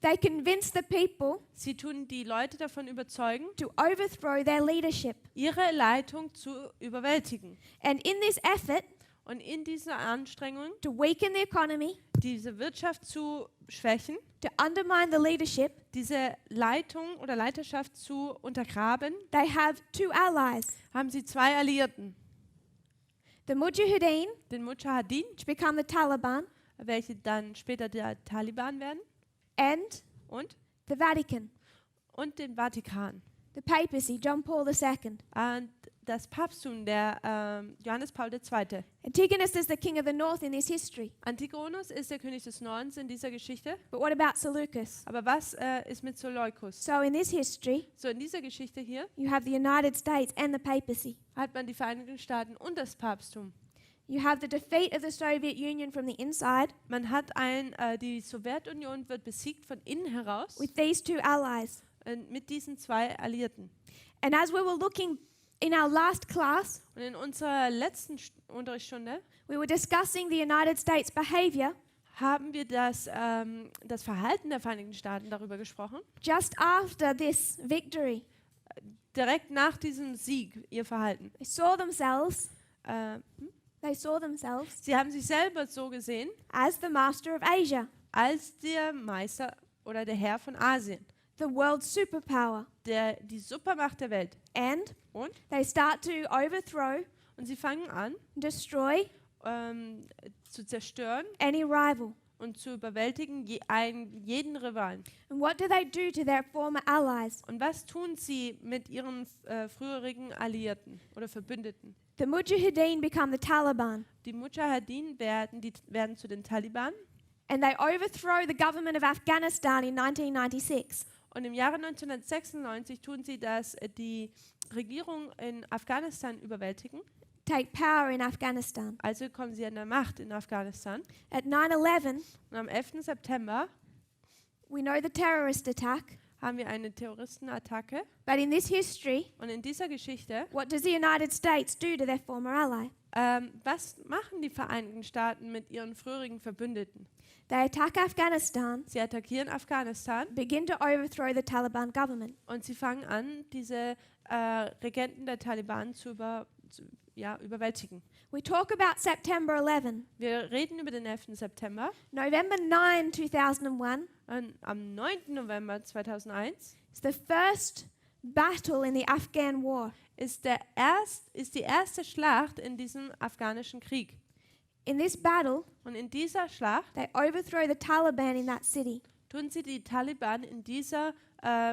They convince the people Sie tun die Leute davon überzeugen, to overthrow their leadership. ihre Leitung zu überwältigen. And in this effort Und in dieser Anstrengung, to weaken the economy, diese Wirtschaft zu schwächen, to undermine the leadership, diese Leitung oder Leiterschaft zu untergraben, they have two allies. haben sie zwei Alliierten. The Mujahideen, Den Mujahideen, which become the Taliban, welche dann später der Taliban werden, and und the Vatican, den Vatikan. the papacy, John Paul II. Und das Papsttum, der Johannes Paul II. Antigonus is the king of the north in this history. Antigonus ist der König des Nordens in dieser Geschichte. But what about Seleucus? Aber was ist mit Seleukus? So in this history, So, in dieser Geschichte hier you have the United States and the papacy. hat man die Vereinigten Staaten und das Papsttum. You have the defeat of the Soviet Union from the inside Man hat die Sowjetunion wird besiegt von innen heraus with these two allies. mit diesen zwei Alliierten. And as we were looking in our last class, Und in unserer letzten Unterrichtsstunde we were discussing the United States behavior haben wir das Verhalten der Vereinigten Staaten darüber gesprochen. just after this victory. Direkt nach diesem Sieg, ihr Verhalten. They saw themselves, Äh, sie haben sich selber so gesehen as the master of Asia, als der Meister oder der Herr von Asien, the world superpower. die Supermacht der Welt. And Und they start to overthrow, sie fangen an, destroy zu zerstören any rival. und zu überwältigen jeden Rivalen. And what do they do to their former allies? Und was tun sie mit ihren früherigen Alliierten oder Verbündeten? The Mujahideen become the Taliban, Die Mujahideen werden zu den Taliban. and they overthrow the government of Afghanistan in 1996. Und im Jahre 1996 tun sie das, die Regierung in Afghanistan überwältigen. Take power in Afghanistan. Also kommen sie an der Macht in Afghanistan. At 9/11, Und am 11. September we know the terrorist attack, haben wir eine Terroristenattacke. but in this history, Und in dieser Geschichte, what does the United States do to their former ally? was machen die Vereinigten Staaten mit ihren früherigen Verbündeten? They attack Afghanistan, Sie attackieren Afghanistan begin to overthrow the Taliban government. und sie fangen an, diese Regenten der Taliban zu überwältigen. We talk about September 11. Wir reden über den 11. September. November 9, 2001 Und am 9. November 2001 is the first battle in the Afghan war. ist die erste Schlacht in diesem afghanischen Krieg. In this battle, Und in dieser Schlacht they overthrow the Taliban in that city. tun sie die Taliban in dieser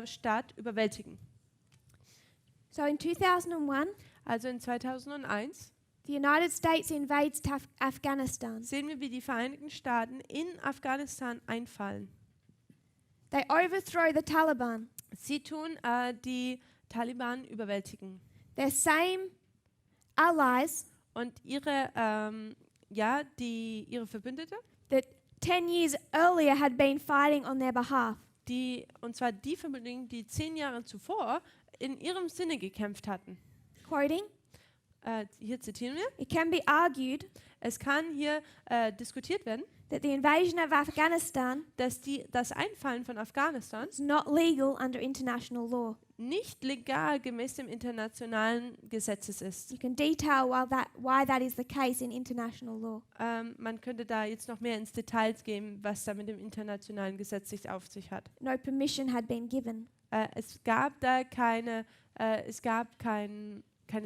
Stadt überwältigen. So in 2001, Also in 2001 the United States invades Afghanistan. sehen wir, wie die Vereinigten Staaten in Afghanistan einfallen. They overthrow the Taliban. Sie tun die Taliban überwältigen. Their same allies Und ihre Verbündete, that 10 years earlier had been fighting on their behalf. und zwar die Verbündeten, die 10 Jahre zuvor in ihrem Sinne gekämpft hatten. Quoting, Hier zitieren wir. it can be argued Es kann hier diskutiert werden, that the invasion of Afghanistan dass das Einfallen von Afghanistan is not legal under international law. nicht legal gemäß dem internationalen Gesetzes ist. You can detail why that is the case in international law. Man könnte da jetzt noch mehr ins Detail gehen, was da mit dem internationalen Gesetz sich auf sich hat. No permission had been given. Es gab da keine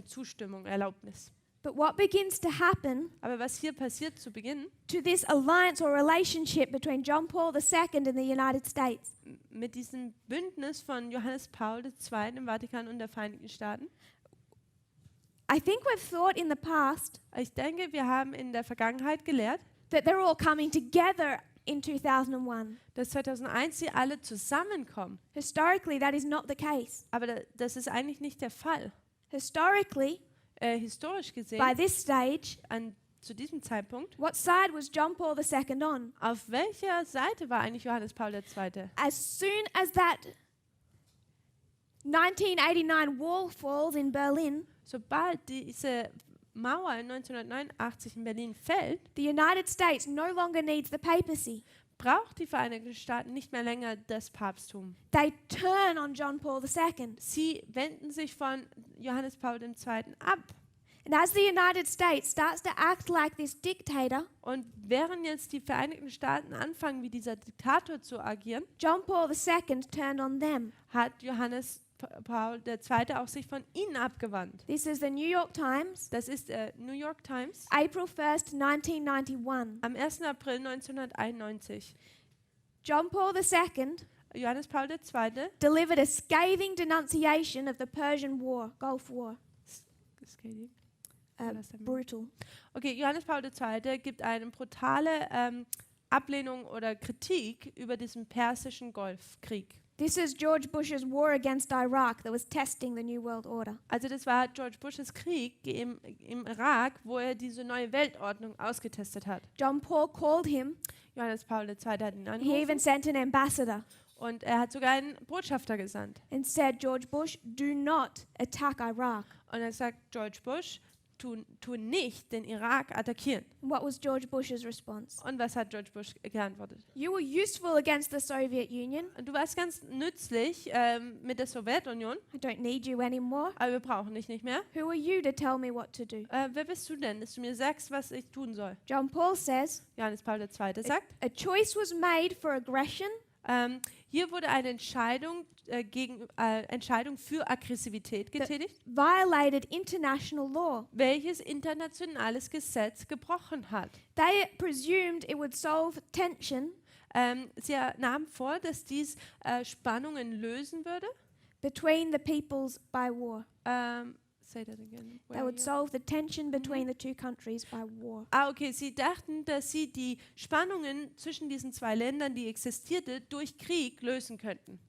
Zustimmung, Erlaubnis. But what begins to happen Aber was hier passiert zu Beginn to this alliance or relationship between John Paul II and the United States mit diesem Bündnis von Johannes Paul II. Im Vatikan und der Vereinigten Staaten? I think we've thought in the past Ich denke, wir haben in der Vergangenheit gelehrt, that they're all coming together in 2001. dass 2001 sie alle zusammenkommen. Historically, that is not the case. Aber das ist eigentlich nicht der Fall. Historically, Historisch by gesehen, this stage, zu diesem Zeitpunkt, what side was John Paul II on? auf welcher Seite war eigentlich Johannes Paul II.? As soon as that 1989 wall falls in Berlin, Sobald diese Mauer in 1989 in Berlin fällt, the United States no longer needs the papacy. braucht die Vereinigten Staaten nicht mehr länger das Papsttum. They turn on John Paul II. Sie wenden sich von Johannes Paul II. Ab. And as the United States starts to act like this dictator, Und während jetzt die Vereinigten Staaten anfangen, wie dieser Diktator zu agieren, John Paul II turned on them. hat Johannes Paul II. Auch sich von ihnen abgewandt. This is the New York Times, Das ist New York Times April 1st, 1991. am 1. April 1991. John Paul II Johannes Paul II. delivered a scathing denunciation of the Persian War, Gulf War. Brutal. Okay, Johannes Paul II. Gibt eine brutale Ablehnung oder Kritik über diesen persischen Golfkrieg. This is George Bush's war against Iraq that was testing the New World Order. Also das war George Bushes Krieg im Irak, wo er diese neue Weltordnung ausgetestet hat. John Paul called him. Johannes Paul II. Hat ihn He angerufen even sent an ambassador und er hat sogar einen Botschafter gesandt. and said, George Bush, do not attack Iraq. Und er sagt, George Bush, tu nicht den Irak attackieren. And what was George Bush's response? Und was hat George Bush geantwortet? You were useful against the Soviet Union. Du warst ganz nützlich mit der Sowjetunion, I don't need you anymore. aber wir brauchen dich nicht mehr. Who are you to tell me what to do? Wer bist du denn, dass du mir sagst, was ich tun soll? John Paul says, Johannes Paul II. sagt, a choice was made for aggression hier wurde eine Entscheidung für Aggressivität getätigt, violated international law. welches internationales Gesetz gebrochen hat. They presumed it would solve tension Sie nahmen vor, dass dies Spannungen lösen würde. between the peoples by war. Say that again. They would solve the tension between the two countries by war. Okay, sie dachten, dass sie die Spannungen zwischen diesen zwei Ländern, die existierte, durch Krieg lösen könnten.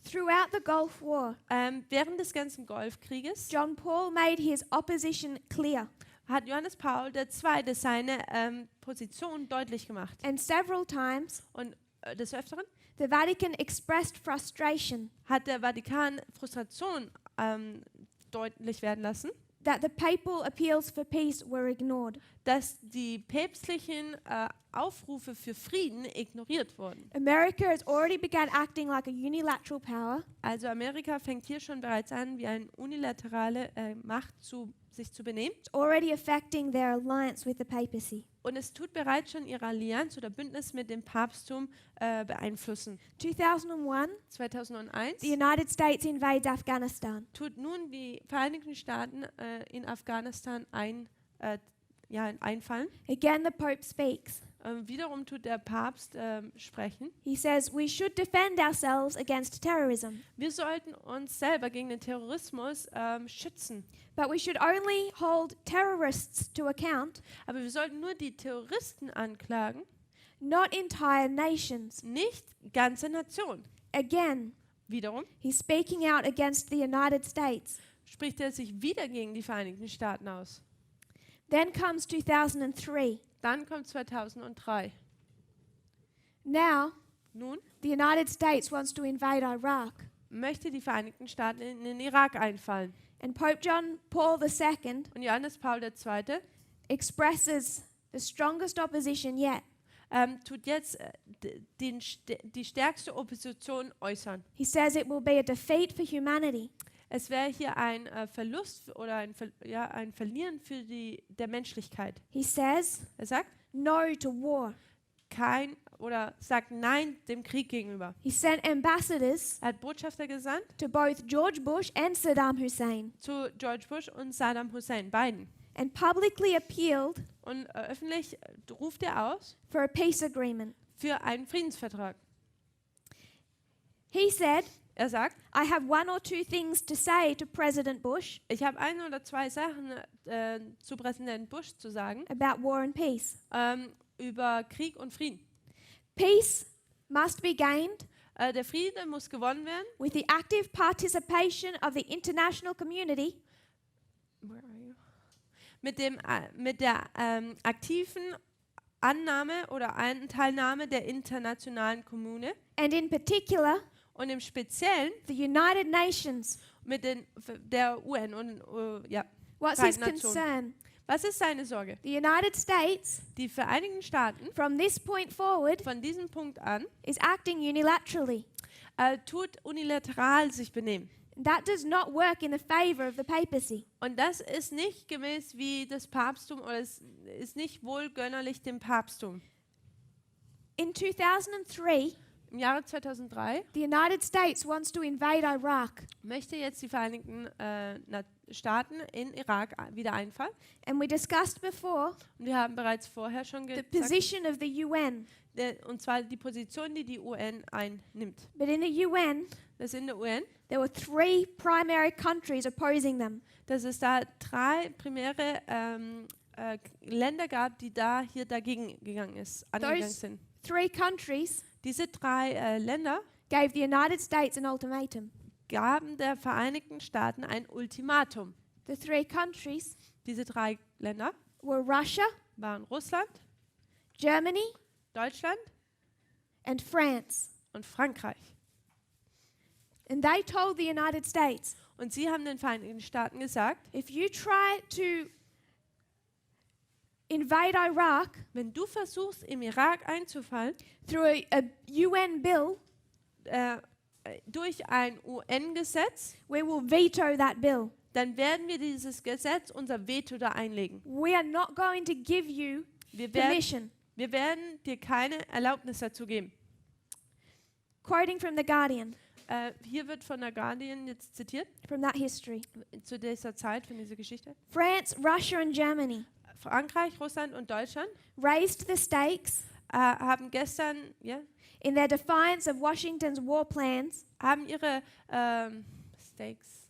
Throughout the Gulf War, Während des ganzen Golfkrieges John Paul made his opposition clear, hat Johannes Paul II. Seine Position deutlich gemacht. and several times Und des Öfteren the Vatican expressed frustration hat der Vatikan Frustration deutlich werden lassen, that the papal appeals for peace were ignored. dass die päpstlichen Aufrufe für Frieden ignoriert wurden. America has already begun acting like a unilateral power, Also Amerika fängt hier schon bereits an, wie eine unilaterale Macht sich zu benehmen. it's already affecting their alliance with the papacy. Und es tut bereits schon ihre Allianz oder Bündnis mit dem Papsttum beeinflussen. 2001, 2001 the United States invades Afghanistan. tut nun die Vereinigten Staaten in Afghanistan einfallen. Again, the Pope speaks. Wiederum tut der Papst sprechen. He says we should defend ourselves against terrorism, Wir sollten uns selber gegen den Terrorismus schützen. but we should only hold terrorists to account, Aber wir sollten nur die Terroristen anklagen, not entire nations. nicht ganze Nationen. Again, Wiederum he's speaking out against the United States. spricht er sich wieder gegen die Vereinigten Staaten aus. Then comes 2003. Dann kommt 2003. Now, Nun the United States wants to invade Iraq, möchte die Vereinigten Staaten in den Irak einfallen. and Pope John Paul II Und Johannes Paul II. expresses the strongest opposition yet. Tut jetzt die stärkste Opposition äußern. He says it will be a defeat for humanity. Es wäre hier ein Verlust oder ein Verlieren für der Menschlichkeit. He says Er sagt no to war. sagt Nein dem Krieg gegenüber. He sent ambassadors Er hat Botschafter gesandt to both George Bush and Saddam Hussein zu George Bush und Saddam Hussein, beiden. and publicly appealed Und öffentlich ruft er aus for a peace agreement. für einen Friedensvertrag. He said, Er sagt, I have one or two things to say to President Bush ich habe ein oder zwei Sachen zu Präsident Bush zu sagen about war and peace. über Krieg und Frieden. Peace must be gained Der Friede muss gewonnen werden. with the active participation of the international community Mit der aktiven Annahme oder Anteilnahme der internationalen Kommune and in particular und im Speziellen the United Nations. mit der UN und What's his Vereinten Nationen. concern? Was ist seine Sorge? The United States, Die Vereinigten Staaten from this point forward, von diesem Punkt an is acting unilaterally. tut unilateral sich benehmen. That does not work in the favor of the papacy. Und das ist nicht gemäß wie das Papsttum oder es ist nicht wohlgönnerlich dem Papsttum. In 2003, Im Jahre 2003 the United States wants to invade Iraq, möchte jetzt die Vereinigten Staaten in Irak wieder einfallen. and we discussed before Und wir haben bereits vorher schon the gesagt, position of the UN. Und zwar die Position, die die UN einnimmt. But in the UN, Das in der UN, there were 3 primary countries opposing them. dass es da 3 primäre Länder gab, die hier dagegen angegangen Those- sind. 3 countries Diese 3 Länder gave the United States an ultimatum. gaben der Vereinigten Staaten ein Ultimatum. The 3 countries Diese 3 Länder were Russia, waren Russland, Germany, Deutschland and France. und Frankreich. And they told the United States, Und sie haben den Vereinigten Staaten gesagt, if you try to invade Iraq wenn du versuchst, im Irak einzufallen, through a UN bill, durch ein UN-Gesetz, we will veto that bill. dann werden wir dieses Gesetz, unser Veto da einlegen. We are not going to give you Wir permission. werden dir keine Erlaubnis dazu geben. Quoting from The Guardian, Hier wird von der Guardian jetzt zitiert, from that history. zu dieser Zeit, von dieser Geschichte. France, Russia and Germany Frankreich, Russland und Deutschland raised the stakes haben gestern, in their defiance of Washington's war plans, haben ihre Stakes,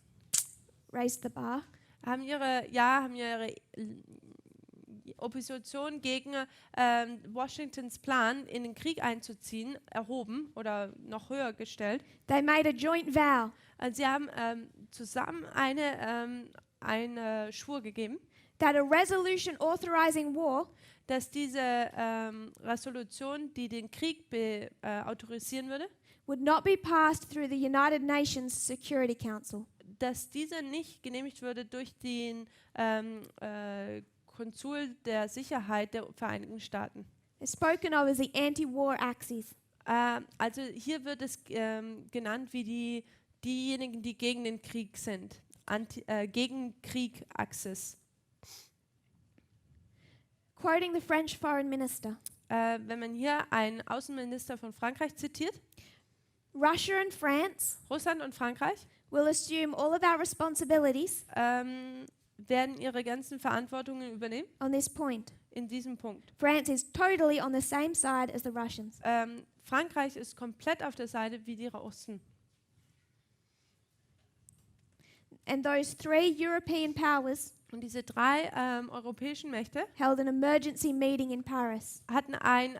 raised the bar, haben ihre Opposition gegen Washingtons Plan, in den Krieg einzuziehen, erhoben oder noch höher gestellt. they made a joint vow Und sie haben zusammen eine Schwur gegeben, that a resolution authorizing war dass diese Resolution, die den Krieg autorisieren würde, would not be passed through the United Nations Security Council. dass diese nicht genehmigt würde durch den Konsul der Sicherheit der Vereinigten Staaten. It's spoken of as the anti-war axis. Also hier wird es genannt wie diejenigen, die gegen den Krieg sind. Gegen Krieg-Axis. Quoting the French foreign minister, Wenn man hier einen Außenminister von Frankreich zitiert, Russia and France Russland und Frankreich will assume all of our responsibilities werden ihre ganzen Verantwortungen übernehmen on this point. in diesem Punkt. France is totally on the same side as the Russians. Frankreich ist komplett auf der Seite wie die Russen. And those three European powers Und diese drei europäischen Mächte held an emergency meeting in Paris hatten ein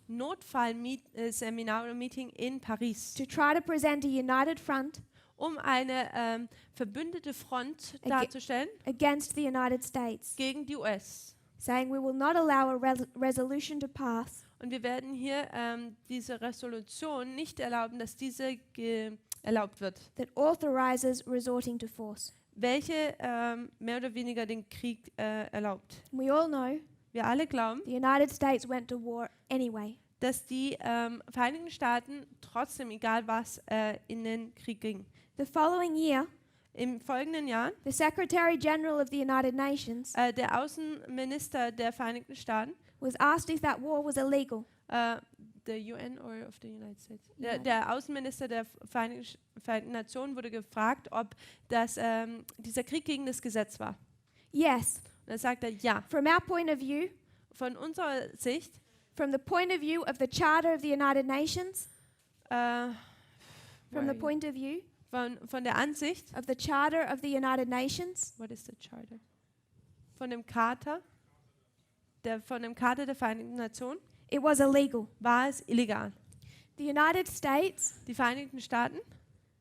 Notfallseminar oder Meeting in Paris, to try to present a united front um eine verbündete Front darzustellen against the United States, gegen die US. saying we will not allow a resolution to pass Und wir werden hier diese Resolution nicht erlauben, dass diese erlaubt wird, that authorizes resorting to force. welche mehr oder weniger den Krieg erlaubt. We all know Wir alle glauben, the United States went to war anyway. dass die Vereinigten Staaten trotzdem, egal was, in den Krieg ging. The following year, Im folgenden Jahr, the Secretary General of the United Nations der Außenminister der Vereinigten Staaten, was asked if that war was illegal. the UN or of the United States? Ja. Der Außenminister der Vereinigten Nationen wurde gefragt, ob dieser Krieg gegen das Gesetz war. Yes, Und er sagte, ja. from our point of view, Von unserer Sicht, from the point of view of the Charter of the United Nations, from the point of view von der Ansicht, of the Charter of the United Nations, what is the charter? Von dem Charter der Vereinigten Nationen it was illegal. war es illegal. The United States Die Vereinigten Staaten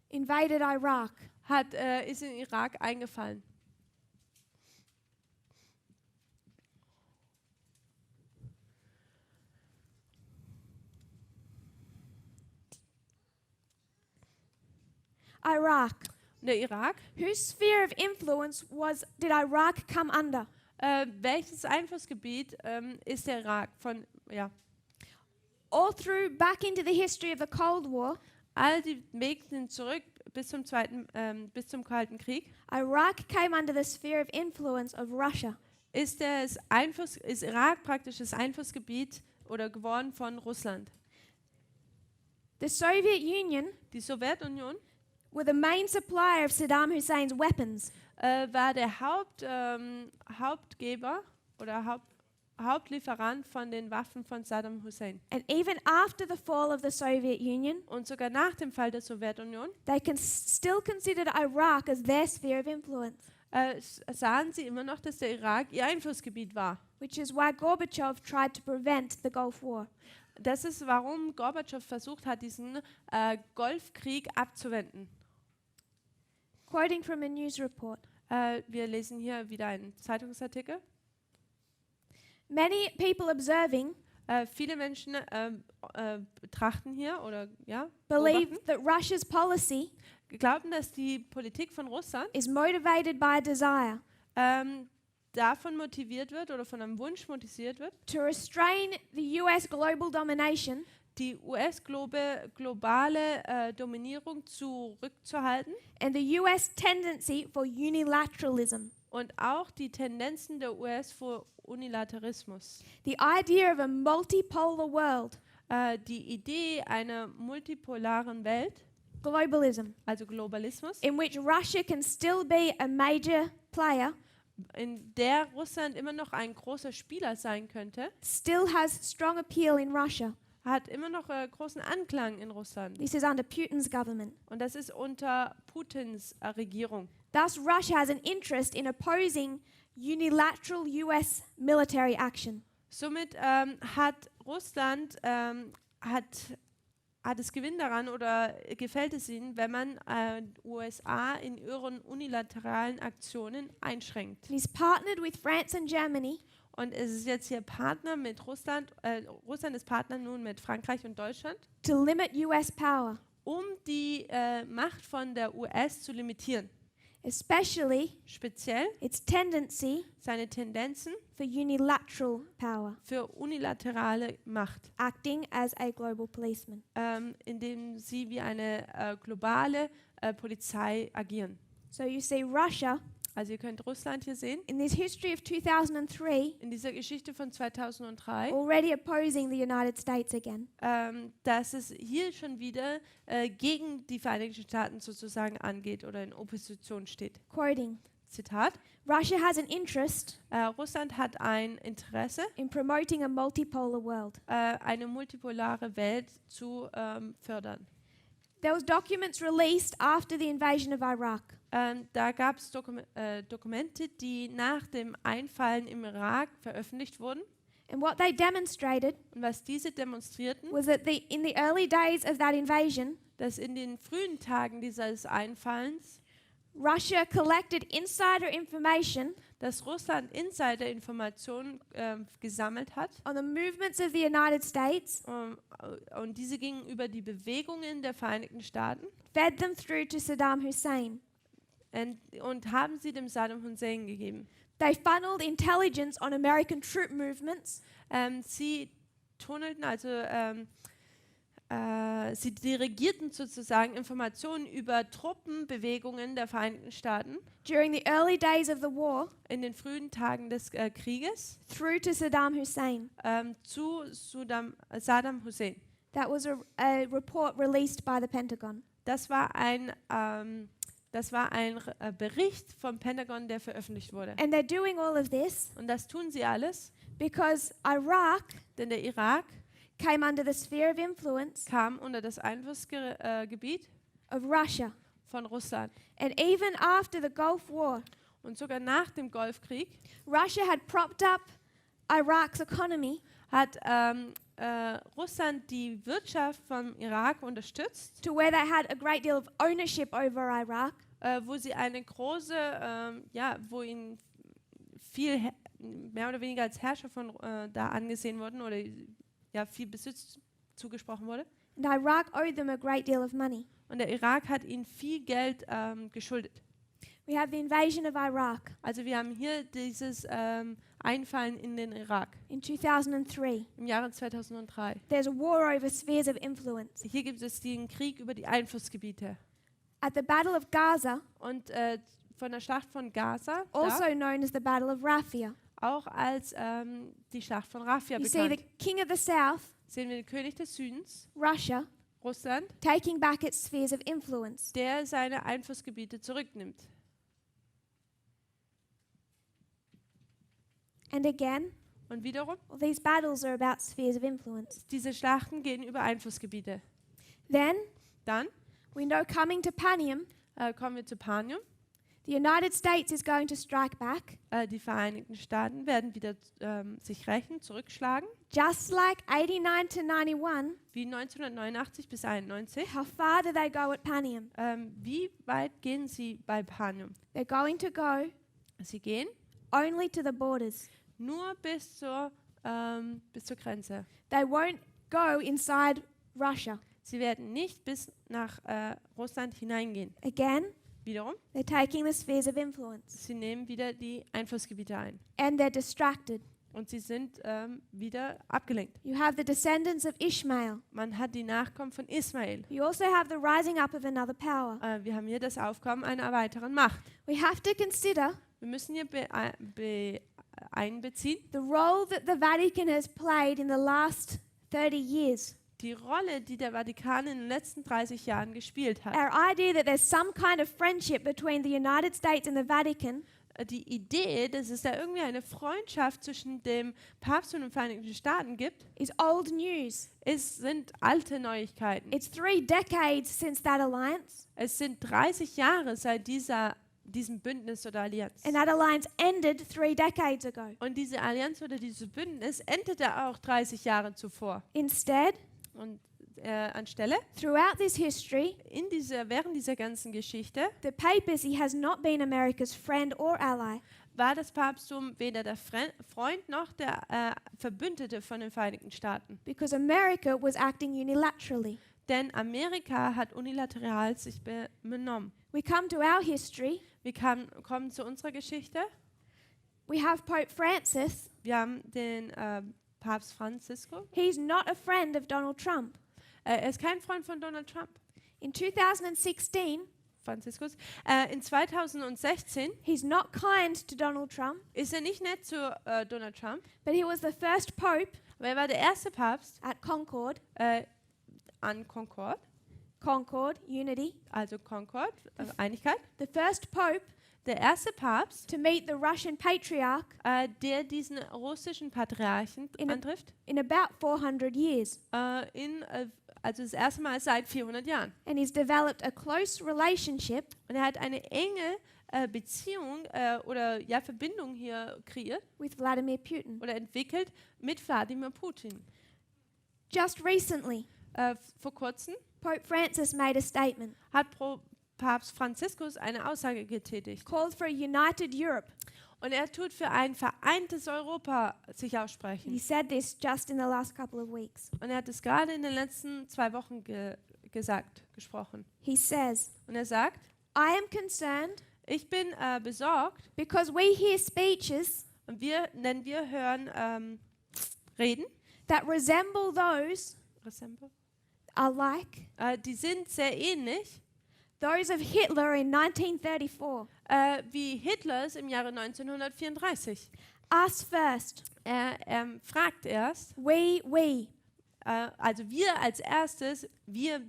invaded Iraq. ist in Irak eingefallen. Iraq. Der Irak, Whose sphere of influence did Iraq come under? welches Einflussgebiet ist der Irak von, ja, All through back into the history of the Cold War, all die Wege sind zurück bis zum Kalten Krieg, Iraq came under the sphere of influence of Russia. ist Irak praktisch das Einflussgebiet oder geworden von Russland. The Soviet Union Die Sowjetunion were the main supplier of Saddam Hussein's weapons. war der Hauptgeber oder Hauptlieferant von den Waffen von Saddam Hussein. And even after the fall of the Soviet Union, Und sogar nach dem Fall der Sowjetunion they still considered Iraq as their sphere of influence, sahen sie immer noch, dass der Irak ihr Einflussgebiet war. which is why Gorbachev tried to prevent the Gulf War. Das ist, warum Gorbatschow versucht hat, diesen Golfkrieg abzuwenden. Quoting from a news report, Wir lesen hier wieder einen Zeitungsartikel. many people observing Viele Menschen betrachten hier oder believe beobachten, that Russia's policy glauben, dass die Politik von Russland is motivated by a desire davon motiviert wird oder von einem Wunsch motiviert wird, to restrain the US global domination die US-globale Dominierung zurückzuhalten and the US tendency for unilateralism. und auch die Tendenzen der US für Unilateralismus. The idea of a multipolar world, Die Idee einer multipolaren Welt, globalism, also Globalismus, in which Russia can still be a major player, in der Russland immer noch ein großer Spieler sein könnte, still has strong appeal in Russia. hat immer noch großen Anklang in Russland. This is under Putin's government. Und das ist unter Putins Regierung. Thus, Russia has an interest in opposing unilateral US military action. Somit hat Russland hat es Gewinn daran oder gefällt es ihnen, wenn man USA in ihren unilateralen Aktionen einschränkt. And he's partnered with France and Germany Und es ist jetzt hier Partner mit Russland, Russland ist Partner nun mit Frankreich und Deutschland, to limit US power, um die Macht von der US zu limitieren. especially Speziell its tendency seine Tendenzen for unilateral power, für unilaterale Macht, acting as a global policeman. indem sie wie eine globale Polizei agieren. So you see Russia, Also ihr könnt Russland hier sehen, in this history of 2003, in dieser Geschichte von 2003, already opposing the United States again. dass es hier schon wieder gegen die Vereinigten Staaten sozusagen angeht oder in Opposition steht. Quoting, Zitat, Russia has an interest Russland hat ein Interesse, in promoting a multipolar world. eine multipolare Welt zu fördern. There was documents released after the invasion of Iraq. Da gab es Dokumente, die nach dem Einfallen im Irak veröffentlicht wurden. And what they demonstrated Und was diese demonstrierten, was that in the early days of that invasion, dass in den frühen Tagen dieses Einfallens, Russia collected insider information dass Russland Insider-Informationen gesammelt hat. on the movements of the United States, Und diese gingen über die Bewegungen der Vereinigten Staaten fed them through to Saddam Hussein. und haben sie dem Saddam Hussein gegeben. They funneled intelligence on American troop movements Sie tunnelten, also sie dirigierten sozusagen Informationen über Truppenbewegungen der Vereinigten Staaten during the early days of the war in den frühen Tagen des Krieges through to Saddam Hussein. zu Saddam Hussein. That was a report released by the Pentagon. Das war ein Bericht vom Pentagon, der veröffentlicht wurde. And they're doing all of this Und das tun sie alles, because Iraq denn der Irak came under the sphere of influence kam unter das Einflussgebiet of Russia. von Russland. And even after the Gulf War, Und sogar nach dem Golfkrieg Russia had propped up Iraq's economy hat Russland die Wirtschaft vom Irak unterstützt, to where they had a great deal of ownership over Iraq. wo sie eine große, wo ihnen viel mehr oder weniger als Herrscher von da angesehen wurden oder viel Besitz zugesprochen wurde. And Iraq owed them a great deal of money. Und der Irak hat ihnen viel Geld geschuldet. We have the invasion of Iraq Also wir haben hier dieses Einfallen in den Irak in 2003. im Jahre 2003. There's a war over spheres of influence. Hier gibt es den Krieg über die Einflussgebiete. At the Battle of Gaza, Und von der Schlacht von Gaza, also known as the Battle of Rafah, auch als die Schlacht von Rafah you see the bekannt, king of the south, sehen wir den König des Südens, Russia, Russland, taking back its spheres of influence. der seine Einflussgebiete zurücknimmt. And again, Und wiederum, all these battles are about spheres of influence. diese Schlachten gehen über Einflussgebiete. Then, Dann we know coming to Panium, kommen wir zu Panium. the United States is going to strike back, Die Vereinigten Staaten werden wieder sich rächen, zurückschlagen, just like 89 to 91. wie 1989 bis 91. How far do they go at Panium? Wie weit gehen sie bei Panium? They're going to go Sie gehen only to the borders. nur bis zur Grenze. They won't go inside Russia. Sie werden nicht bis nach Russland hineingehen. Again, Wiederum, they're taking the spheres of influence. sie nehmen wieder die Einflussgebiete ein. And they're distracted. Und sie sind wieder abgelenkt. You have the descendants of Ishmael. Man hat die Nachkommen von Ismael. You also have the rising up of another power. Wir haben hier das Aufkommen einer weiteren Macht. We have to consider Wir müssen hier einbeziehen, the role that the Vatican has played in the last 30 years. die Rolle, die der Vatikan in den letzten 30 Jahren gespielt hat. Our idea that there's some kind of friendship between the United States and the Vatican Die Idee, dass es da irgendwie eine Freundschaft zwischen dem Papst und den Vereinigten Staaten gibt, is old news. sind alte Neuigkeiten. It's 3 decades since that alliance, Es sind 30 Jahre seit diesem Bündnis oder Allianz. and that alliance ended 3 decades ago. Und diese Allianz oder dieses Bündnis endete auch 30 Jahre zuvor. Instead, Und anstelle, throughout this history, während dieser ganzen Geschichte, the papacy has not been America's friend or ally. war das Papsttum weder der Freund noch der Verbündete von den Vereinigten Staaten. Because America was acting unilaterally. Denn Amerika hat unilateral sich benommen. We come to our history. Wir kommen zu unserer Geschichte. We have Pope Francis. Wir haben den Papst Franziskus. He's not a friend of Donald Trump. Er ist kein Freund von Donald Trump. In 2016, Franziskus. In 2016 he's not kind to Donald Trump, ist er nicht nett zu Donald Trump, but he was the first Pope aber er war der erste Papst at Concord, an Concord, Unity, also Concord, Einigkeit, the first Pope der erste Papst, to meet the Russian patriarch der diesen russischen Patriarchen In a- antrifft, in about 400 years. also das erste Mal seit 400 Jahren. And he's developed a close relationship Und er hat eine enge Beziehung oder ja, Verbindung hier kreiert with Vladimir Putin. oder entwickelt mit Wladimir Putin. Just recently, Vor kurzem Pope Francis made a statement, hat Papst Franziskus eine Aussage getätigt. called for a united Europe. Und er tut für ein vereintes Europa sich He aussprechen. said this just in the last couple of weeks. Und er hat es gerade in den letzten 2 Wochen gesprochen. He says, Und er sagt, I am concerned ich bin besorgt, because we hear speeches und denn wir hören Reden, that resemble those are like die sind sehr ähnlich those of Hitler in 1934. wie Hitlers im Jahre 1934. Us first, Er fragt erst, we. also wir als erstes, wir.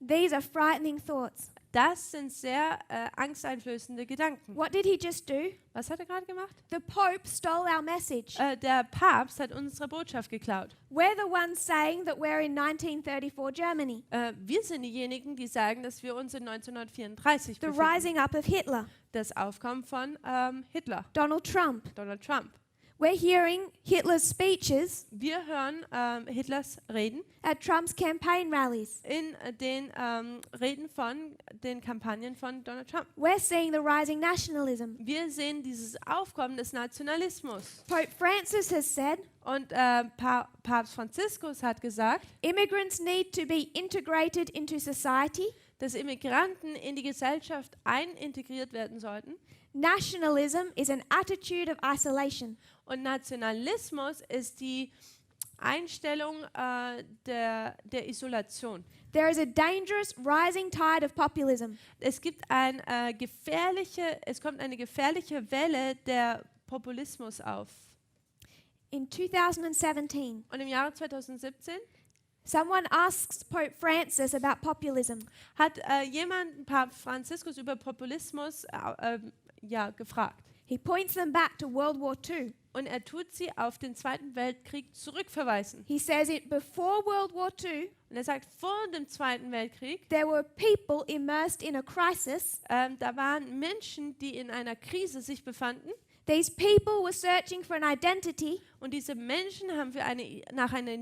These are frightening thoughts. Das sind sehr angsteinflößende Gedanken. What did he just do? Was hat er gerade gemacht? The Pope stole our message. Der Papst hat unsere Botschaft geklaut. We're the ones saying that we're in 1934 Germany, Wir sind diejenigen, die sagen, dass wir uns in 1934 the befinden. rising up of Hitler, Das Aufkommen von Hitler, Donald Trump. Donald Trump. We're hearing Hitler's speeches Wir hören Hitlers Reden at Trump's campaign rallies. in den Reden von den Kampagnen von Donald Trump. We're seeing the rising nationalism. Wir sehen dieses Aufkommen des Nationalismus. Pope Francis has said Und Papst Franziskus hat gesagt, immigrants need to be integrated into society. dass Immigranten in die Gesellschaft einintegriert werden sollten. Nationalism is an attitude of isolation. Und Nationalismus ist die Einstellung der Isolation. There is a dangerous rising tide of populism. Es kommt eine gefährliche Welle der Populismus auf. In 2017, Und im Jahre 2017 someone asks Pope Francis about populism. hat jemand Papst Franziskus über Populismus gefragt. He points them back to World War II. Und er tut sie auf den Zweiten Weltkrieg zurückverweisen. He says it before World War II, Und er sagt, vor dem Zweiten Weltkrieg, there were people immersed in a crisis. da waren Menschen, die in einer Krise sich befanden. These people were searching for an identity Und diese Menschen haben nach einer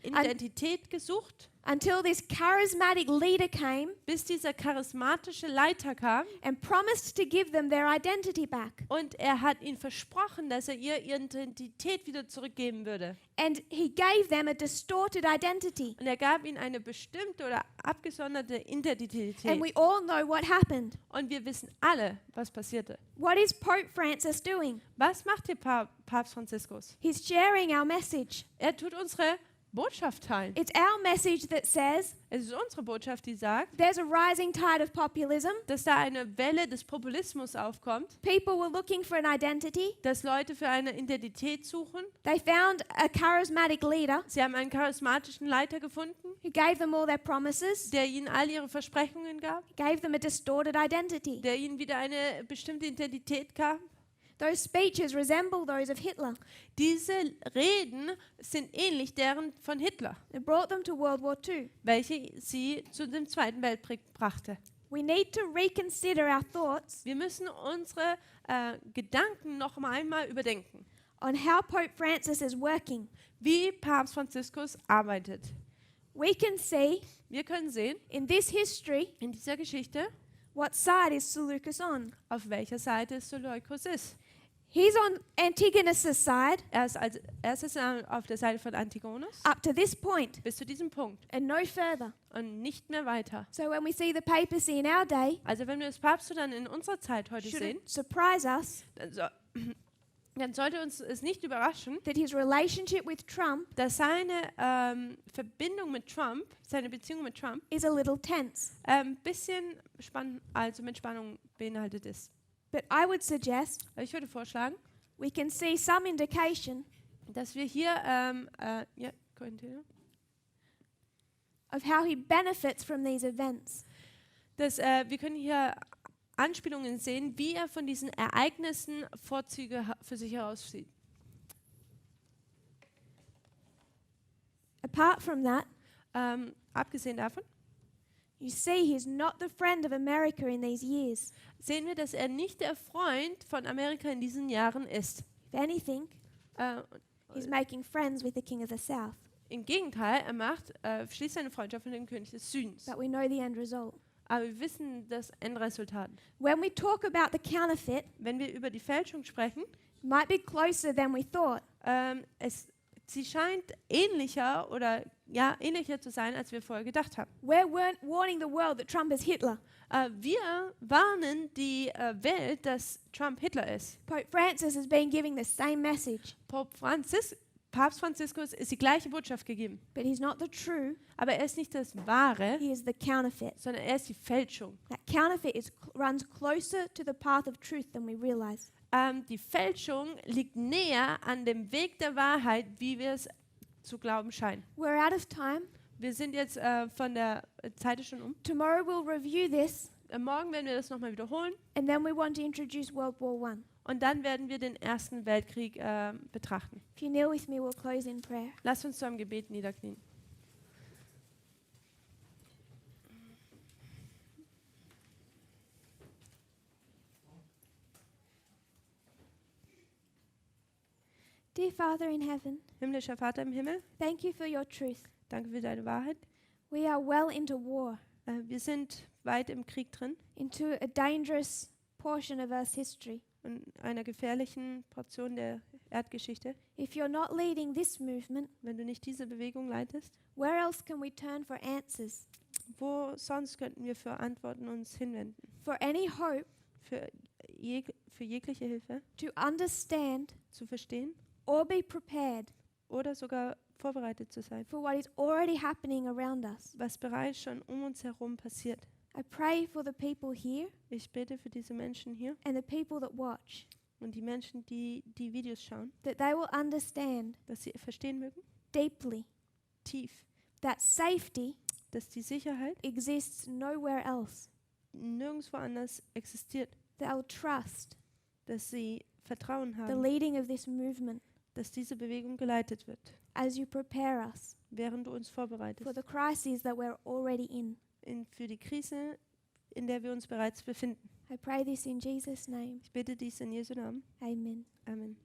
Identität gesucht, until this charismatic leader came bis dieser charismatische Leiter kam. and promised to give them their identity back. Und er hat ihnen versprochen, dass er ihre Identität wieder zurückgeben würde. And he gave them a distorted identity. Und er gab ihnen eine bestimmte oder abgesonderte Identität. And we all know what happened. Und wir wissen alle, was passierte. What is Pope Francis doing? Was macht hier Papst Franziskus? He's sharing our message. Er tut unsere Botschaft teilen. It's our message that says Es ist unsere Botschaft, die sagt, there's a rising tide of populism. dass da eine Welle des Populismus aufkommt, People were looking for an identity. dass Leute für eine Identität suchen. They found a charismatic leader Sie haben einen charismatischen Leiter gefunden, who gave them all their promises, der ihnen all ihre Versprechungen gab, gave them a distorted identity. der ihnen wieder eine bestimmte Identität gab. Those speeches resemble those of Hitler. Diese Reden sind ähnlich deren von Hitler, It brought them to World War II. welche sie zu dem Zweiten Weltkrieg brachte. We need to reconsider our thoughts Wir müssen unsere Gedanken noch einmal überdenken, on how Pope Francis is working. wie Papst Franziskus arbeitet. We can see Wir können sehen, in this history in dieser Geschichte, what side is Seleucus on. auf welcher Seite Seleukus ist. He's on Antigonus' side Er ist auf der Seite von Antigonus up to this point bis zu diesem Punkt and no further. und nicht mehr weiter. So when we see the papacy in our day, Also wenn wir das Papsttum dann in unserer Zeit heute sehen, shouldn't surprise us dann sollte uns es nicht überraschen, that his relationship with Trump dass seine Verbindung mit Trump, seine Beziehung mit Trump, is a little tense. ein bisschen mit Spannung beinhaltet ist. But I would suggest Aber ich würde vorschlagen, we can see some indication dass wir hier, continue. of how he benefits from these events. Dass wir können hier Anspielungen sehen, wie er von diesen Ereignissen Vorzüge für sich herauszieht. Apart from that, Abgesehen davon you see he's not the friend of America in these years. sehen wir, dass er nicht der Freund von Amerika in diesen Jahren ist. If anything, Äh, he's making friends with the king of the south. Im Gegenteil, schließt eine Freundschaft mit dem König des Südens. But we know the end result. Aber wir wissen das Endresultat. When we talk about the counterfeit, Wenn wir über die Fälschung sprechen, it might be closer than we thought. sie scheint ähnlicher zu sein, als wir vorher gedacht haben. We're warning the world that Trump is Hitler. Wir warnen die Welt, dass Trump Hitler ist. Pope Francis has been giving the same message, Papst Franziskus ist die gleiche Botschaft gegeben. but he's not the true, Aber er ist nicht das Wahre, he is the counterfeit. sondern er ist die Fälschung. That counterfeit runs closer to the path of truth than we realize. Die Fälschung liegt näher an dem Weg der Wahrheit, wie wir es zu glauben scheinen. We're out of time. Wir sind jetzt von der Zeit schon um. Tomorrow we'll review this, Morgen werden wir das nochmal wiederholen and then we want to introduce World War I. und dann werden wir den Ersten Weltkrieg betrachten. If you kneel with me, we'll close in prayer. Lasst uns zu einem Gebet niederknien. Dear Father in heaven, Himmlischer Vater im Himmel, thank you for your truth. danke für deine Wahrheit. We are well into war, Wir sind weit im Krieg drin, into a dangerous portion of Earth's history. in einer gefährlichen Portion der Erdgeschichte. If you're not leading this movement, Wenn du nicht diese Bewegung leitest, where else can we turn for answers? wo sonst könnten wir für Antworten uns hinwenden? For any hope Für jegliche Hilfe to understand zu verstehen or be prepared oder sogar vorbereitet zu sein, for what is already happening around us. was bereits schon um uns herum passiert. I pray for the people here Ich bete für diese Menschen hier and the people that watch, und die Menschen, die die Videos schauen, that they will understand dass sie verstehen mögen, deeply tief, that safety dass die Sicherheit exists nowhere else. nirgendwo anders existiert, They'll trust dass sie Vertrauen the haben, leading of this movement dass diese Bewegung geleitet wird, as you prepare us während du uns for vorbereitest the crises that we're already in. für die Krise, in der wir uns bereits befinden. I pray this in Jesus' name. Ich bete dies in Jesu Namen. Amen. Amen.